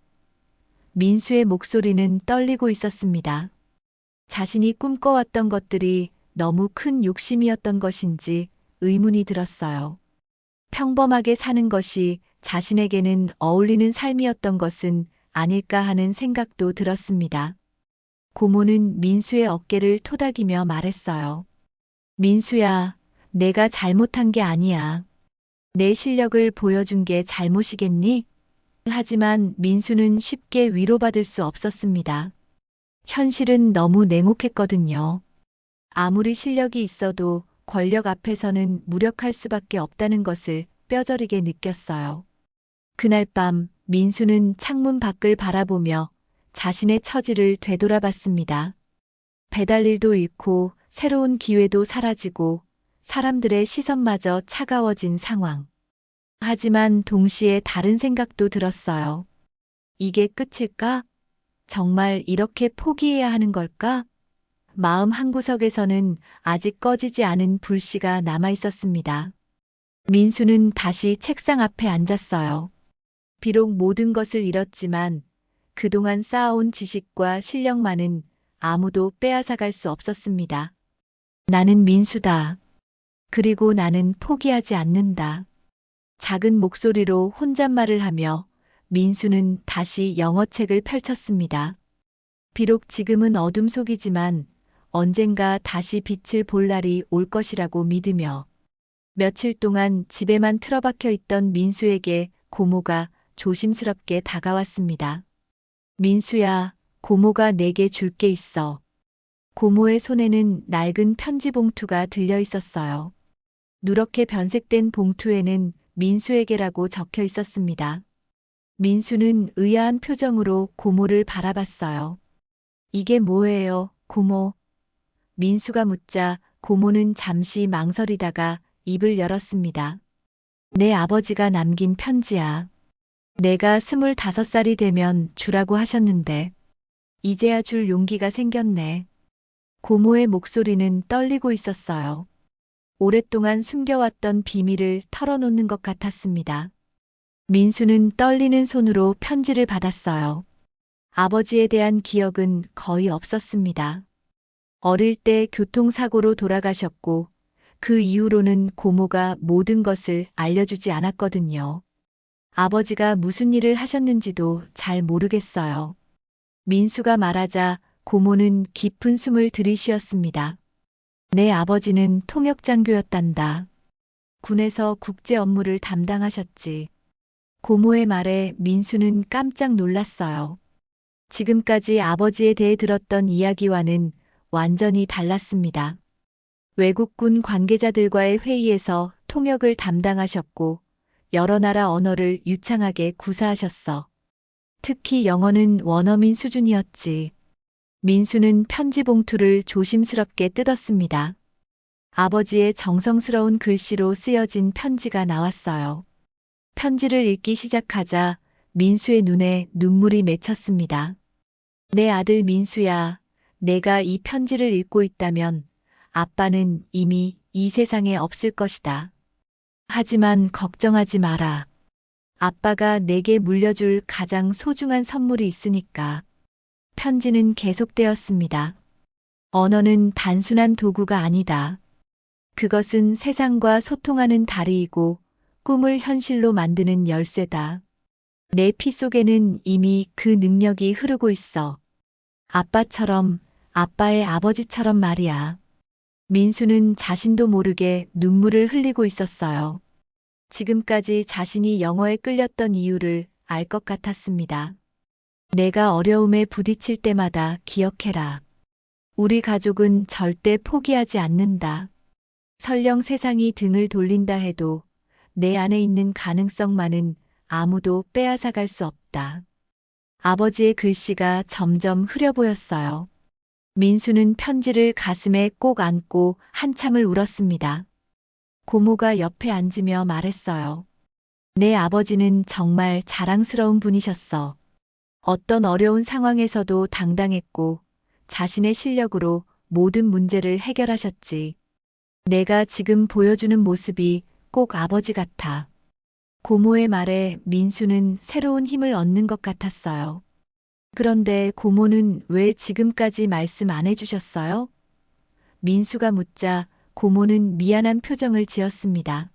민수의 목소리는 떨리고 있었습니다. 자신이 꿈꿔왔던 것들이 너무 큰 욕심이었던 것인지 의문이 들었어요. 평범하게 사는 것이 자신에게는 어울리는 삶이었던 것은 아닐까 하는 생각도 들었습니다. 고모는 민수의 어깨를 토닥이며 말했어요. 민수야, 내가 잘못한 게 아니야. 내 실력을 보여준 게 잘못이겠니? 하지만 민수는 쉽게 위로받을 수 없었습니다. 현실은 너무 냉혹했거든요. 아무리 실력이 있어도 권력 앞에서는 무력할 수밖에 없다는 것을 뼈저리게 느꼈어요. 그날 밤 민수는 창문 밖을 바라보며 자신의 처지를 되돌아봤습니다. 배달일도 잃고 새로운 기회도 사라지고 사람들의 시선마저 차가워진 상황. 하지만 동시에 다른 생각도 들었어요. 이게 끝일까? 정말 이렇게 포기해야 하는 걸까? 마음 한구석에서는 아직 꺼지지 않은 불씨가 남아 있었습니다. 민수는 다시 책상 앞에 앉았어요. 비록 모든 것을 잃었지만 그동안 쌓아온 지식과 실력만은 아무도 빼앗아갈 수 없었습니다. 나는 민수다. 그리고 나는 포기하지 않는다. 작은 목소리로 혼잣말을 하며 민수는 다시 영어책을 펼쳤습니다. 비록 지금은 어둠 속이지만 언젠가 다시 빛을 볼 날이 올 것이라고 믿으며 며칠 동안 집에만 틀어박혀 있던 민수에게 고모가 조심스럽게 다가왔습니다. 민수야, 고모가 내게 줄 게 있어. 고모의 손에는 낡은 편지 봉투가 들려 있었어요. 누렇게 변색된 봉투에는 민수에게라고 적혀 있었습니다. 민수는 의아한 표정으로 고모를 바라봤어요. 이게 뭐예요, 고모? 민수가 묻자 고모는 잠시 망설이다가 입을 열었습니다. 내 아버지가 남긴 편지야. 내가 25살이 되면 주라고 하셨는데 이제야 줄 용기가 생겼네. 고모의 목소리는 떨리고 있었어요. 오랫동안 숨겨왔던 비밀을 털어놓는 것 같았습니다. 민수는 떨리는 손으로 편지를 받았어요. 아버지에 대한 기억은 거의 없었습니다. 어릴 때 교통사고로 돌아가셨고 그 이후로는 고모가 모든 것을 알려주지 않았거든요. 아버지가 무슨 일을 하셨는지도 잘 모르겠어요. 민수가 말하자 고모는 깊은 숨을 들이쉬었습니다. 내 아버지는 통역장교였단다. 군에서 국제 업무를 담당하셨지. 고모의 말에 민수는 깜짝 놀랐어요. 지금까지 아버지에 대해 들었던 이야기와는 완전히 달랐습니다. 외국군 관계자들과의 회의에서 통역을 담당하셨고 여러 나라 언어를 유창하게 구사하셨어. 특히 영어는 원어민 수준이었지. 민수는 편지 봉투를 조심스럽게 뜯었습니다. 아버지의 정성스러운 글씨로 쓰여진 편지가 나왔어요. 편지를 읽기 시작하자 민수의 눈에 눈물이 맺혔습니다. 내 아들 민수야, 내가 이 편지를 읽고 있다면 아빠는 이미 이 세상에 없을 것이다. 하지만 걱정하지 마라. 아빠가 내게 물려줄 가장 소중한 선물이 있으니까. 편지는 계속되었습니다. 언어는 단순한 도구가 아니다. 그것은 세상과 소통하는 다리이고 꿈을 현실로 만드는 열쇠다. 내 피 속에는 이미 그 능력이 흐르고 있어. 아빠처럼, 아빠의 아버지처럼 말이야. 민수는 자신도 모르게 눈물을 흘리고 있었어요. 지금까지 자신이 영어에 끌렸던 이유를 알 것 같았습니다. 내가 어려움에 부딪힐 때마다 기억해라. 우리 가족은 절대 포기하지 않는다. 설령 세상이 등을 돌린다 해도 내 안에 있는 가능성만은 아무도 빼앗아갈 수 없다. 아버지의 글씨가 점점 흐려 보였어요. 민수는 편지를 가슴에 꼭 안고 한참을 울었습니다. 고모가 옆에 앉으며 말했어요. 내 아버지는 정말 자랑스러운 분이셨어. 어떤 어려운 상황에서도 당당했고 자신의 실력으로 모든 문제를 해결하셨지. 내가 지금 보여주는 모습이 꼭 아버지 같아. 고모의 말에 민수는 새로운 힘을 얻는 것 같았어요. 그런데 고모는 왜 지금까지 말씀 안 해주셨어요? 민수가 묻자 고모는 미안한 표정을 지었습니다.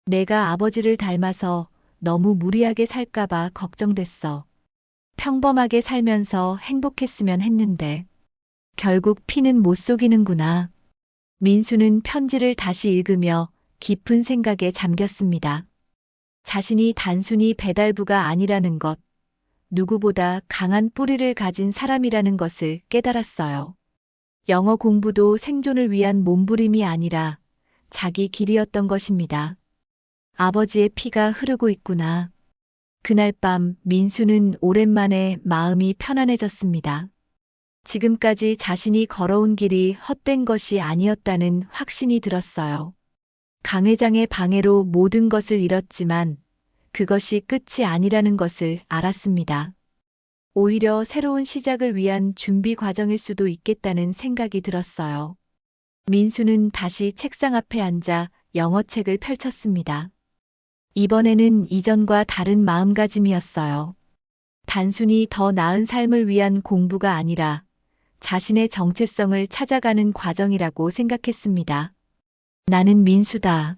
내가 아버지를 닮아서 너무 무리하게 살까봐 걱정됐어. 평범하게 살면서 행복했으면 했는데. 결국 피는 못 속이는구나. 민수는 편지를 다시 읽으며 깊은 생각에 잠겼습니다. 자신이 단순히 배달부가 아니라는 것, 누구보다 강한 뿌리를 가진 사람이라는 것을 깨달았어요. 영어 공부도 생존을 위한 몸부림이 아니라 자기 길이었던 것입니다. 아버지의 피가 흐르고 있구나. 그날 밤 민수는 오랜만에 마음이 편안해졌습니다. 지금까지 자신이 걸어온 길이 헛된 것이 아니었다는 확신이 들었어요. 강 회장의 방해로 모든 것을 잃었지만 그것이 끝이 아니라는 것을 알았습니다. 오히려 새로운 시작을 위한 준비 과정일 수도 있겠다는 생각이 들었어요. 민수는 다시 책상 앞에 앉아 영어책을 펼쳤습니다. 이번에는 이전과 다른 마음가짐이었어요. 단순히 더 나은 삶을 위한 공부가 아니라 자신의 정체성을 찾아가는 과정이라고 생각했습니다. 나는 민수다.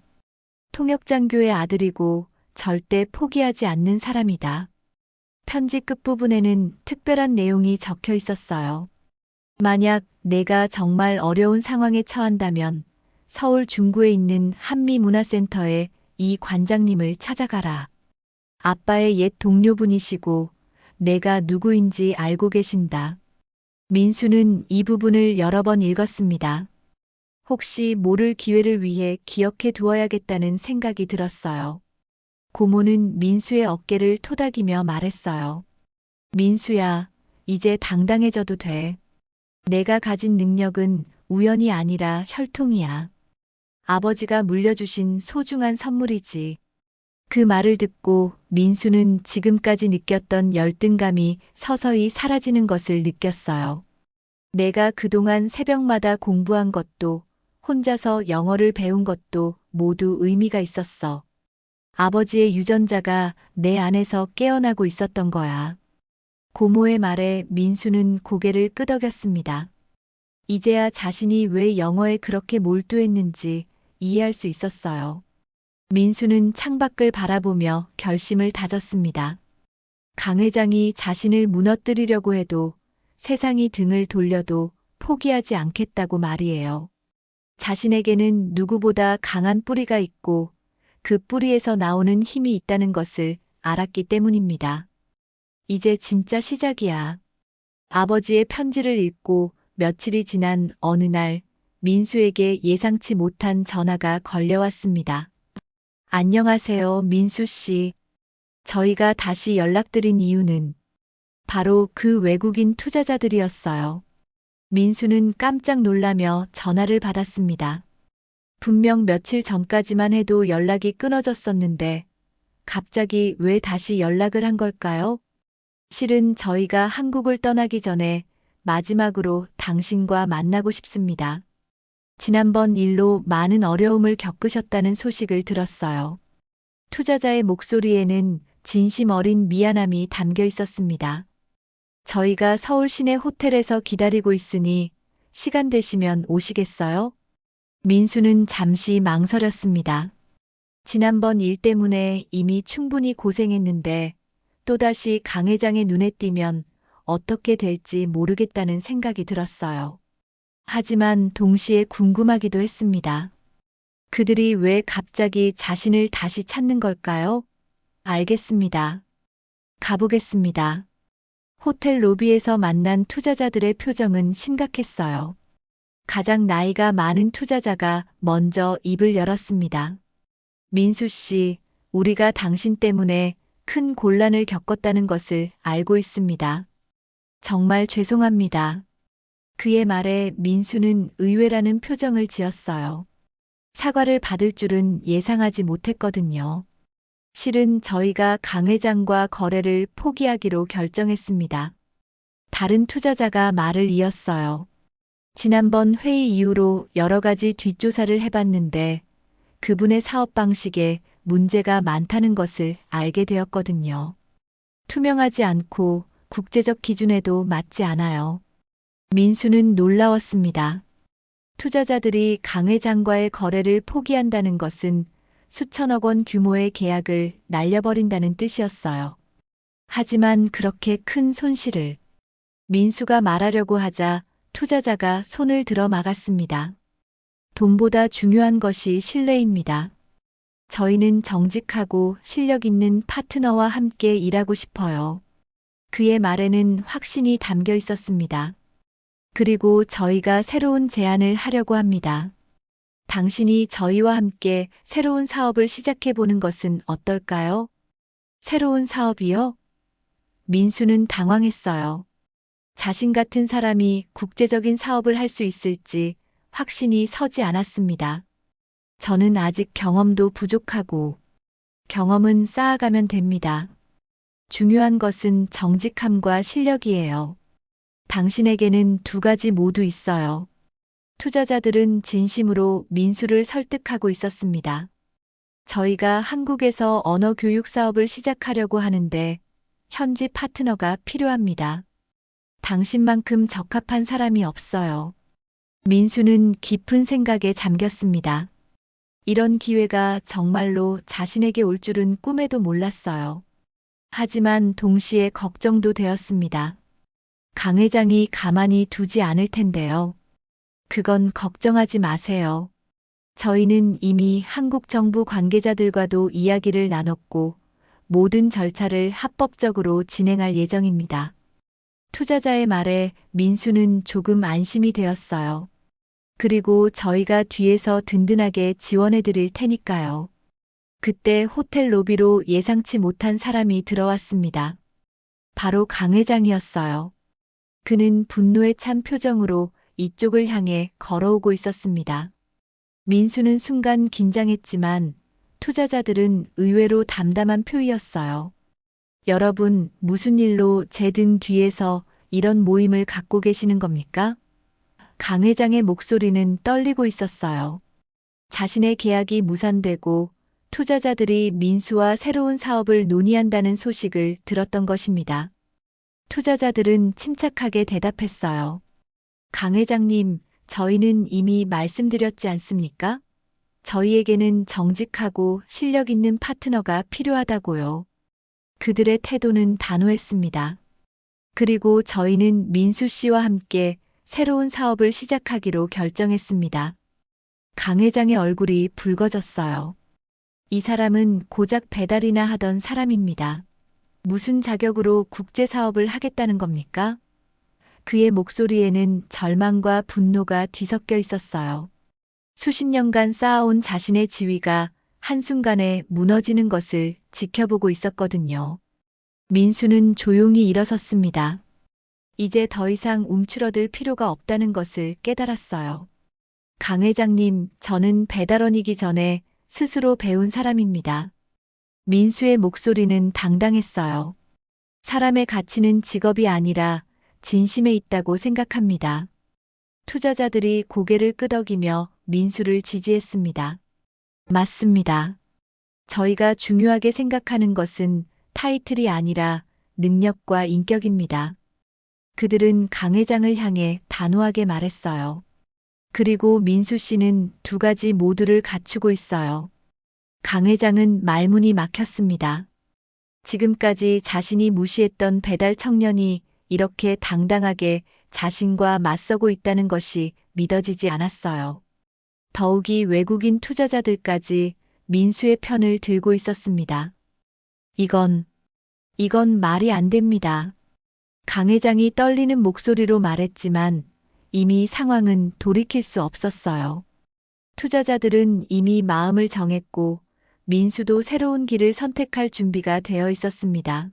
통역장교의 아들이고 절대 포기하지 않는 사람이다. 편지 끝부분에는 특별한 내용이 적혀 있었어요. 만약 내가 정말 어려운 상황에 처한다면 서울 중구에 있는 한미문화센터에 이 관장님을 찾아가라. 아빠의 옛 동료분이시고 내가 누구인지 알고 계신다. 민수는 이 부분을 여러 번 읽었습니다. 혹시 모를 기회를 위해 기억해 두어야겠다는 생각이 들었어요. 고모는 민수의 어깨를 토닥이며 말했어요. 민수야, 이제 당당해져도 돼. 내가 가진 능력은 우연이 아니라 혈통이야. 아버지가 물려주신 소중한 선물이지. 그 말을 듣고 민수는 지금까지 느꼈던 열등감이 서서히 사라지는 것을 느꼈어요. 내가 그동안 새벽마다 공부한 것도, 혼자서 영어를 배운 것도 모두 의미가 있었어. 아버지의 유전자가 내 안에서 깨어나고 있었던 거야. 고모의 말에 민수는 고개를 끄덕였습니다. 이제야 자신이 왜 영어에 그렇게 몰두했는지 이해할 수 있었어요. 민수는 창밖을 바라보며 결심을 다졌습니다. 강 회장이 자신을 무너뜨리려고 해도 세상이 등을 돌려도 포기하지 않겠다고 말이에요. 자신에게는 누구보다 강한 뿌리가 있고 그 뿌리에서 나오는 힘이 있다는 것을 알았기 때문입니다. 이제 진짜 시작이야. 아버지의 편지를 읽고 며칠이 지난 어느 날 민수에게 예상치 못한 전화가 걸려왔습니다. 안녕하세요, 민수 씨. 저희가 다시 연락드린 이유는 바로 그 외국인 투자자들이었어요. 민수는 깜짝 놀라며 전화를 받았습니다. 분명 며칠 전까지만 해도 연락이 끊어졌었는데 갑자기 왜 다시 연락을 한 걸까요? 실은 저희가 한국을 떠나기 전에 마지막으로 당신과 만나고 싶습니다. 지난번 일로 많은 어려움을 겪으셨다는 소식을 들었어요. 투자자의 목소리에는 진심 어린 미안함이 담겨 있었습니다. 저희가 서울 시내 호텔에서 기다리고 있으니 시간 되시면 오시겠어요? 민수는 잠시 망설였습니다. 지난번 일 때문에 이미 충분히 고생했는데 또다시 강 회장의 눈에 띄면 어떻게 될지 모르겠다는 생각이 들었어요. 하지만 동시에 궁금하기도 했습니다. 그들이 왜 갑자기 자신을 다시 찾는 걸까요? 알겠습니다. 가보겠습니다. 호텔 로비에서 만난 투자자들의 표정은 심각했어요. 가장 나이가 많은 투자자가 먼저 입을 열었습니다. 민수 씨, 우리가 당신 때문에 큰 곤란을 겪었다는 것을 알고 있습니다. 정말 죄송합니다. 그의 말에 민수는 의외라는 표정을 지었어요. 사과를 받을 줄은 예상하지 못했거든요. 실은 저희가 강 회장과 거래를 포기하기로 결정했습니다. 다른 투자자가 말을 이었어요. 지난번 회의 이후로 여러 가지 뒷조사를 해봤는데 그분의 사업 방식에 문제가 많다는 것을 알게 되었거든요. 투명하지 않고 국제적 기준에도 맞지 않아요. 민수는 놀라웠습니다. 투자자들이 강 회장과의 거래를 포기한다는 것은 수천억 원 규모의 계약을 날려버린다는 뜻이었어요. 하지만 그렇게 큰 손실을 민수가 말하려고 하자 투자자가 손을 들어 막았습니다. 돈보다 중요한 것이 신뢰입니다. 저희는 정직하고 실력 있는 파트너와 함께 일하고 싶어요. 그의 말에는 확신이 담겨 있었습니다. 그리고 저희가 새로운 제안을 하려고 합니다. 당신이 저희와 함께 새로운 사업을 시작해 보는 것은 어떨까요? 새로운 사업이요? 민수는 당황했어요. 자신 같은 사람이 국제적인 사업을 할 수 있을지 확신이 서지 않았습니다. 저는 아직 경험도 부족하고 경험은 쌓아가면 됩니다. 중요한 것은 정직함과 실력이에요. 당신에게는 두 가지 모두 있어요. 투자자들은 진심으로 민수를 설득하고 있었습니다. 저희가 한국에서 언어 교육 사업을 시작하려고 하는데 현지 파트너가 필요합니다. 당신만큼 적합한 사람이 없어요. 민수는 깊은 생각에 잠겼습니다. 이런 기회가 정말로 자신에게 올 줄은 꿈에도 몰랐어요. 하지만 동시에 걱정도 되었습니다. 강 회장이 가만히 두지 않을 텐데요. 그건 걱정하지 마세요. 저희는 이미 한국 정부 관계자들과도 이야기를 나눴고 모든 절차를 합법적으로 진행할 예정입니다. 투자자의 말에 민수는 조금 안심이 되었어요. 그리고 저희가 뒤에서 든든하게 지원해 드릴 테니까요. 그때 호텔 로비로 예상치 못한 사람이 들어왔습니다. 바로 강 회장이었어요. 그는 분노에 찬 표정으로 이쪽을 향해 걸어오고 있었습니다. 민수는 순간 긴장했지만 투자자들은 의외로 담담한 표이었어요. 여러분, 무슨 일로 제 등 뒤에서 이런 모임을 갖고 계시는 겁니까? 강 회장의 목소리는 떨리고 있었어요. 자신의 계약이 무산되고 투자자들이 민수와 새로운 사업을 논의한다는 소식을 들었던 것입니다. 투자자들은 침착하게 대답했어요. 강 회장님, 저희는 이미 말씀드렸지 않습니까? 저희에게는 정직하고 실력 있는 파트너가 필요하다고요. 그들의 태도는 단호했습니다. 그리고 저희는 민수 씨와 함께 새로운 사업을 시작하기로 결정했습니다. 강 회장의 얼굴이 붉어졌어요. 이 사람은 고작 배달이나 하던 사람입니다. 무슨 자격으로 국제 사업을 하겠다는 겁니까? 그의 목소리에는 절망과 분노가 뒤섞여 있었어요. 수십 년간 쌓아온 자신의 지위가 한순간에 무너지는 것을 지켜보고 있었거든요. 민수는 조용히 일어섰습니다. 이제 더 이상 움츠러들 필요가 없다는 것을 깨달았어요. 강 회장님, 저는 배달원이기 전에 스스로 배운 사람입니다. 민수의 목소리는 당당했어요. 사람의 가치는 직업이 아니라 진심에 있다고 생각합니다. 투자자들이 고개를 끄덕이며 민수를 지지했습니다. 맞습니다. 저희가 중요하게 생각하는 것은 타이틀이 아니라 능력과 인격입니다. 그들은 강 회장을 향해 단호하게 말했어요. 그리고 민수 씨는 두 가지 모두를 갖추고 있어요. 강 회장은 말문이 막혔습니다. 지금까지 자신이 무시했던 배달 청년이 이렇게 당당하게 자신과 맞서고 있다는 것이 믿어지지 않았어요. 더욱이 외국인 투자자들까지 민수의 편을 들고 있었습니다. 이건 말이 안 됩니다. 강 회장이 떨리는 목소리로 말했지만 이미 상황은 돌이킬 수 없었어요. 투자자들은 이미 마음을 정했고 민수도 새로운 길을 선택할 준비가 되어 있었습니다.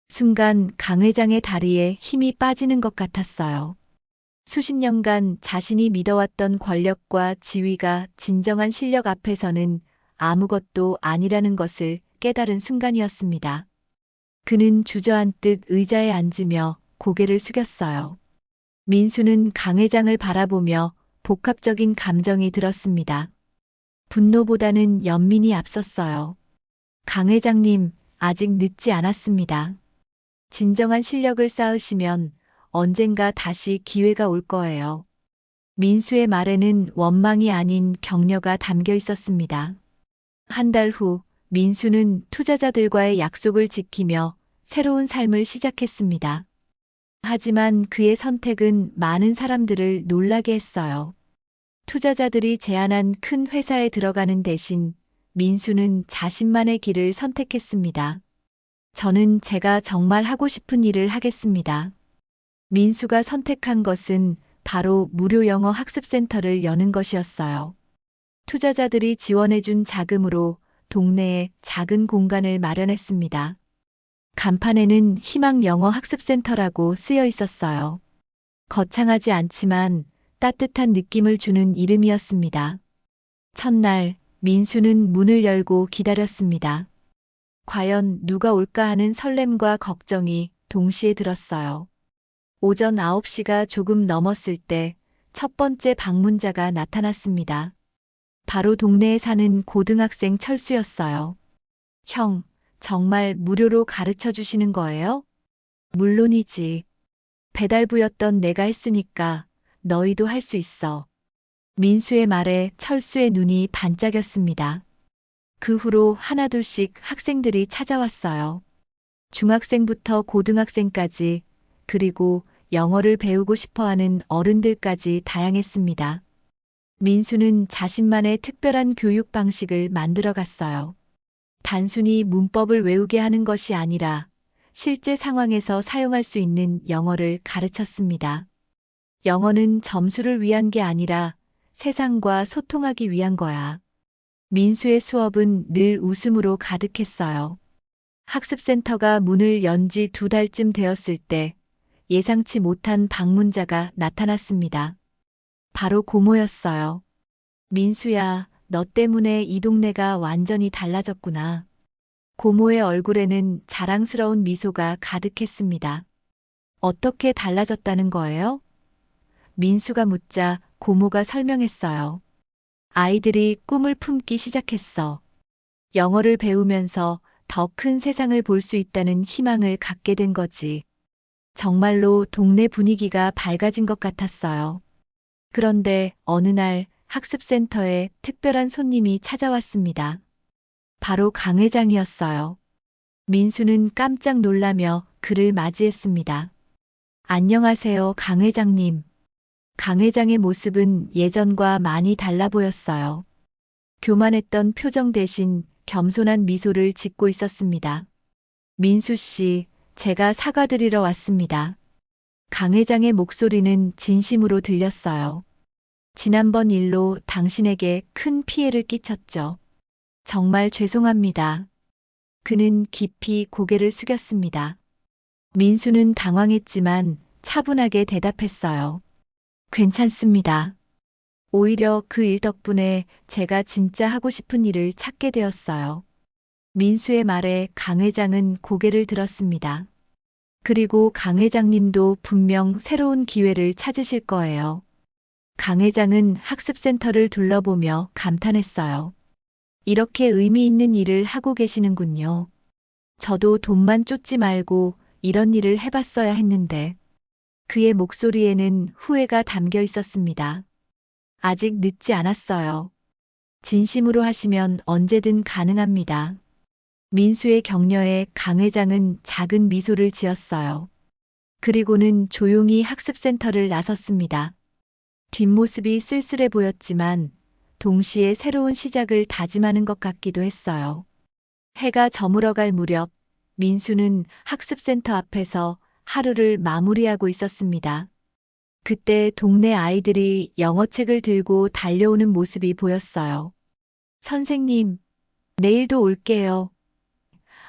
순간 강 회장의 다리에 힘이 빠지는 것 같았어요. 수십 년간 자신이 믿어왔던 권력과 지위가 진정한 실력 앞에서는 아무것도 아니라는 것을 깨달은 순간이었습니다. 그는 주저앉듯 의자에 앉으며 고개를 숙였어요. 민수는 강 회장을 바라보며 복합적인 감정이 들었습니다. 분노보다는 연민이 앞섰어요. 강 회장님, 아직 늦지 않았습니다. 진정한 실력을 쌓으시면 언젠가 다시 기회가 올 거예요. 민수의 말에는 원망이 아닌 격려가 담겨 있었습니다. 한 달 후 민수는 투자자들과의 약속을 지키며 새로운 삶을 시작했습니다. 하지만 그의 선택은 많은 사람들을 놀라게 했어요. 투자자들이 제안한 큰 회사에 들어가는 대신 민수는 자신만의 길을 선택했습니다. 저는 제가 정말 하고 싶은 일을 하겠습니다. 민수가 선택한 것은 바로 무료 영어 학습센터를 여는 것이었어요. 투자자들이 지원해준 자금으로 동네에 작은 공간을 마련했습니다. 간판에는 희망 영어 학습센터라고 쓰여 있었어요. 거창하지 않지만 따뜻한 느낌을 주는 이름이었습니다. 첫날, 민수는 문을 열고 기다렸습니다. 과연 누가 올까 하는 설렘과 걱정이 동시에 들었어요. 오전 9시가 조금 넘었을 때 첫 번째 방문자가 나타났습니다. 바로 동네에 사는 고등학생 철수였어요. 형, 정말 무료로 가르쳐 주시는 거예요? 물론이지. 배달부였던 내가 했으니까 너희도 할 수 있어. 민수의 말에 철수의 눈이 반짝였습니다. 그 후로 하나둘씩 학생들이 찾아왔어요. 중학생부터 고등학생까지, 그리고 영어를 배우고 싶어하는 어른들까지 다양했습니다. 민수는 자신만의 특별한 교육 방식을 만들어 갔어요. 단순히 문법을 외우게 하는 것이 아니라 실제 상황에서 사용할 수 있는 영어를 가르쳤습니다. 영어는 점수를 위한 게 아니라 세상과 소통하기 위한 거야. 민수의 수업은 늘 웃음으로 가득했어요. 학습센터가 문을 연 지 2달쯤 되었을 때 예상치 못한 방문자가 나타났습니다. 바로 고모였어요. 민수야, 너 때문에 이 동네가 완전히 달라졌구나. 고모의 얼굴에는 자랑스러운 미소가 가득했습니다. 어떻게 달라졌다는 거예요? 민수가 묻자 고모가 설명했어요. 아이들이 꿈을 품기 시작했어. 영어를 배우면서 더 큰 세상을 볼 수 있다는 희망을 갖게 된 거지. 정말로 동네 분위기가 밝아진 것 같았어요. 그런데 어느 날 학습센터에 특별한 손님이 찾아왔습니다. 바로 강 회장이었어요. 민수는 깜짝 놀라며 그를 맞이했습니다. 안녕하세요, 강 회장님. 강 회장의 모습은 예전과 많이 달라 보였어요. 교만했던 표정 대신 겸손한 미소를 짓고 있었습니다. 민수 씨, 제가 사과드리러 왔습니다. 강 회장의 목소리는 진심으로 들렸어요. 지난번 일로 당신에게 큰 피해를 끼쳤죠. 정말 죄송합니다. 그는 깊이 고개를 숙였습니다. 민수는 당황했지만 차분하게 대답했어요. 괜찮습니다. 오히려 그 일 덕분에 제가 진짜 하고 싶은 일을 찾게 되었어요. 민수의 말에 강 회장은 고개를 들었습니다. 그리고 강 회장님도 분명 새로운 기회를 찾으실 거예요. 강 회장은 학습센터를 둘러보며 감탄했어요. 이렇게 의미 있는 일을 하고 계시는군요. 저도 돈만 쫓지 말고 이런 일을 해봤어야 했는데. 그의 목소리에는 후회가 담겨 있었습니다. 아직 늦지 않았어요. 진심으로 하시면 언제든 가능합니다. 민수의 격려에 강 회장은 작은 미소를 지었어요. 그리고는 조용히 학습센터를 나섰습니다. 뒷모습이 쓸쓸해 보였지만 동시에 새로운 시작을 다짐하는 것 같기도 했어요. 해가 저물어갈 무렵 민수는 학습센터 앞에서 하루를 마무리하고 있었습니다. 그때 동네 아이들이 영어책을 들고 달려오는 모습이 보였어요. 선생님, 내일도 올게요.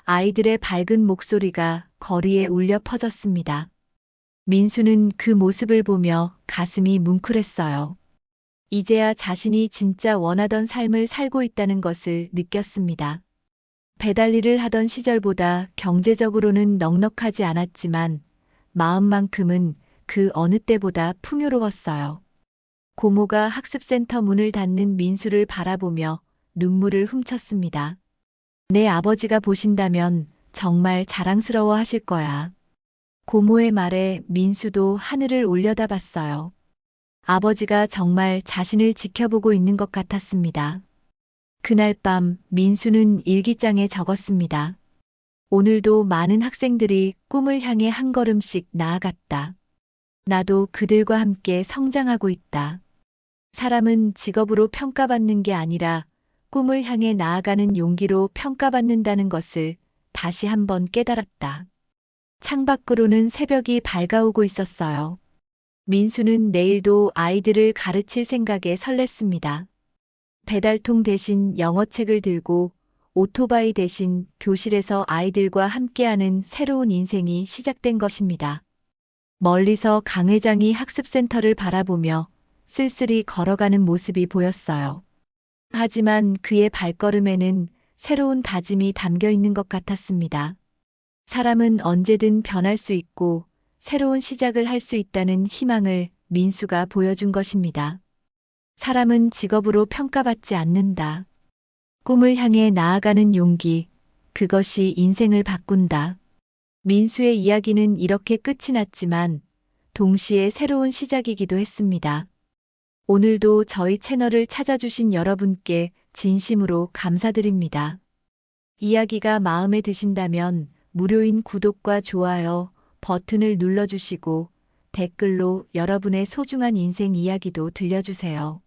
아이들의 밝은 목소리가 거리에 울려 퍼졌습니다. 민수는 그 모습을 보며 가슴이 뭉클했어요. 이제야 자신이 진짜 원하던 삶을 살고 있다는 것을 느꼈습니다. 배달 일을 하던 시절보다 경제적으로는 넉넉하지 않았지만 마음만큼은 그 어느 때보다 풍요로웠어요. 고모가 학습센터 문을 닫는 민수를 바라보며 눈물을 훔쳤습니다. 내 아버지가 보신다면 정말 자랑스러워 하실 거야. 고모의 말에 민수도 하늘을 올려다봤어요. 아버지가 정말 자신을 지켜보고 있는 것 같았습니다. 그날 밤 민수는 일기장에 적었습니다. 오늘도 많은 학생들이 꿈을 향해 한 걸음씩 나아갔다. 나도 그들과 함께 성장하고 있다. 사람은 직업으로 평가받는 게 아니라 꿈을 향해 나아가는 용기로 평가받는다는 것을 다시 한번 깨달았다. 창밖으로는 새벽이 밝아오고 있었어요. 민수는 내일도 아이들을 가르칠 생각에 설렜습니다. 배달통 대신 영어책을 들고 오토바이 대신 교실에서 아이들과 함께하는 새로운 인생이 시작된 것입니다. 멀리서 강 회장이 학습센터를 바라보며 쓸쓸히 걸어가는 모습이 보였어요. 하지만 그의 발걸음에는 새로운 다짐이 담겨 있는 것 같았습니다. 사람은 언제든 변할 수 있고 새로운 시작을 할 수 있다는 희망을 민수가 보여준 것입니다. 사람은 직업으로 평가받지 않는다. 꿈을 향해 나아가는 용기, 그것이 인생을 바꾼다. 민수의 이야기는 이렇게 끝이 났지만 동시에 새로운 시작이기도 했습니다. 오늘도 저희 채널을 찾아주신 여러분께 진심으로 감사드립니다. 이야기가 마음에 드신다면 무료인 구독과 좋아요 버튼을 눌러주시고 댓글로 여러분의 소중한 인생 이야기도 들려주세요.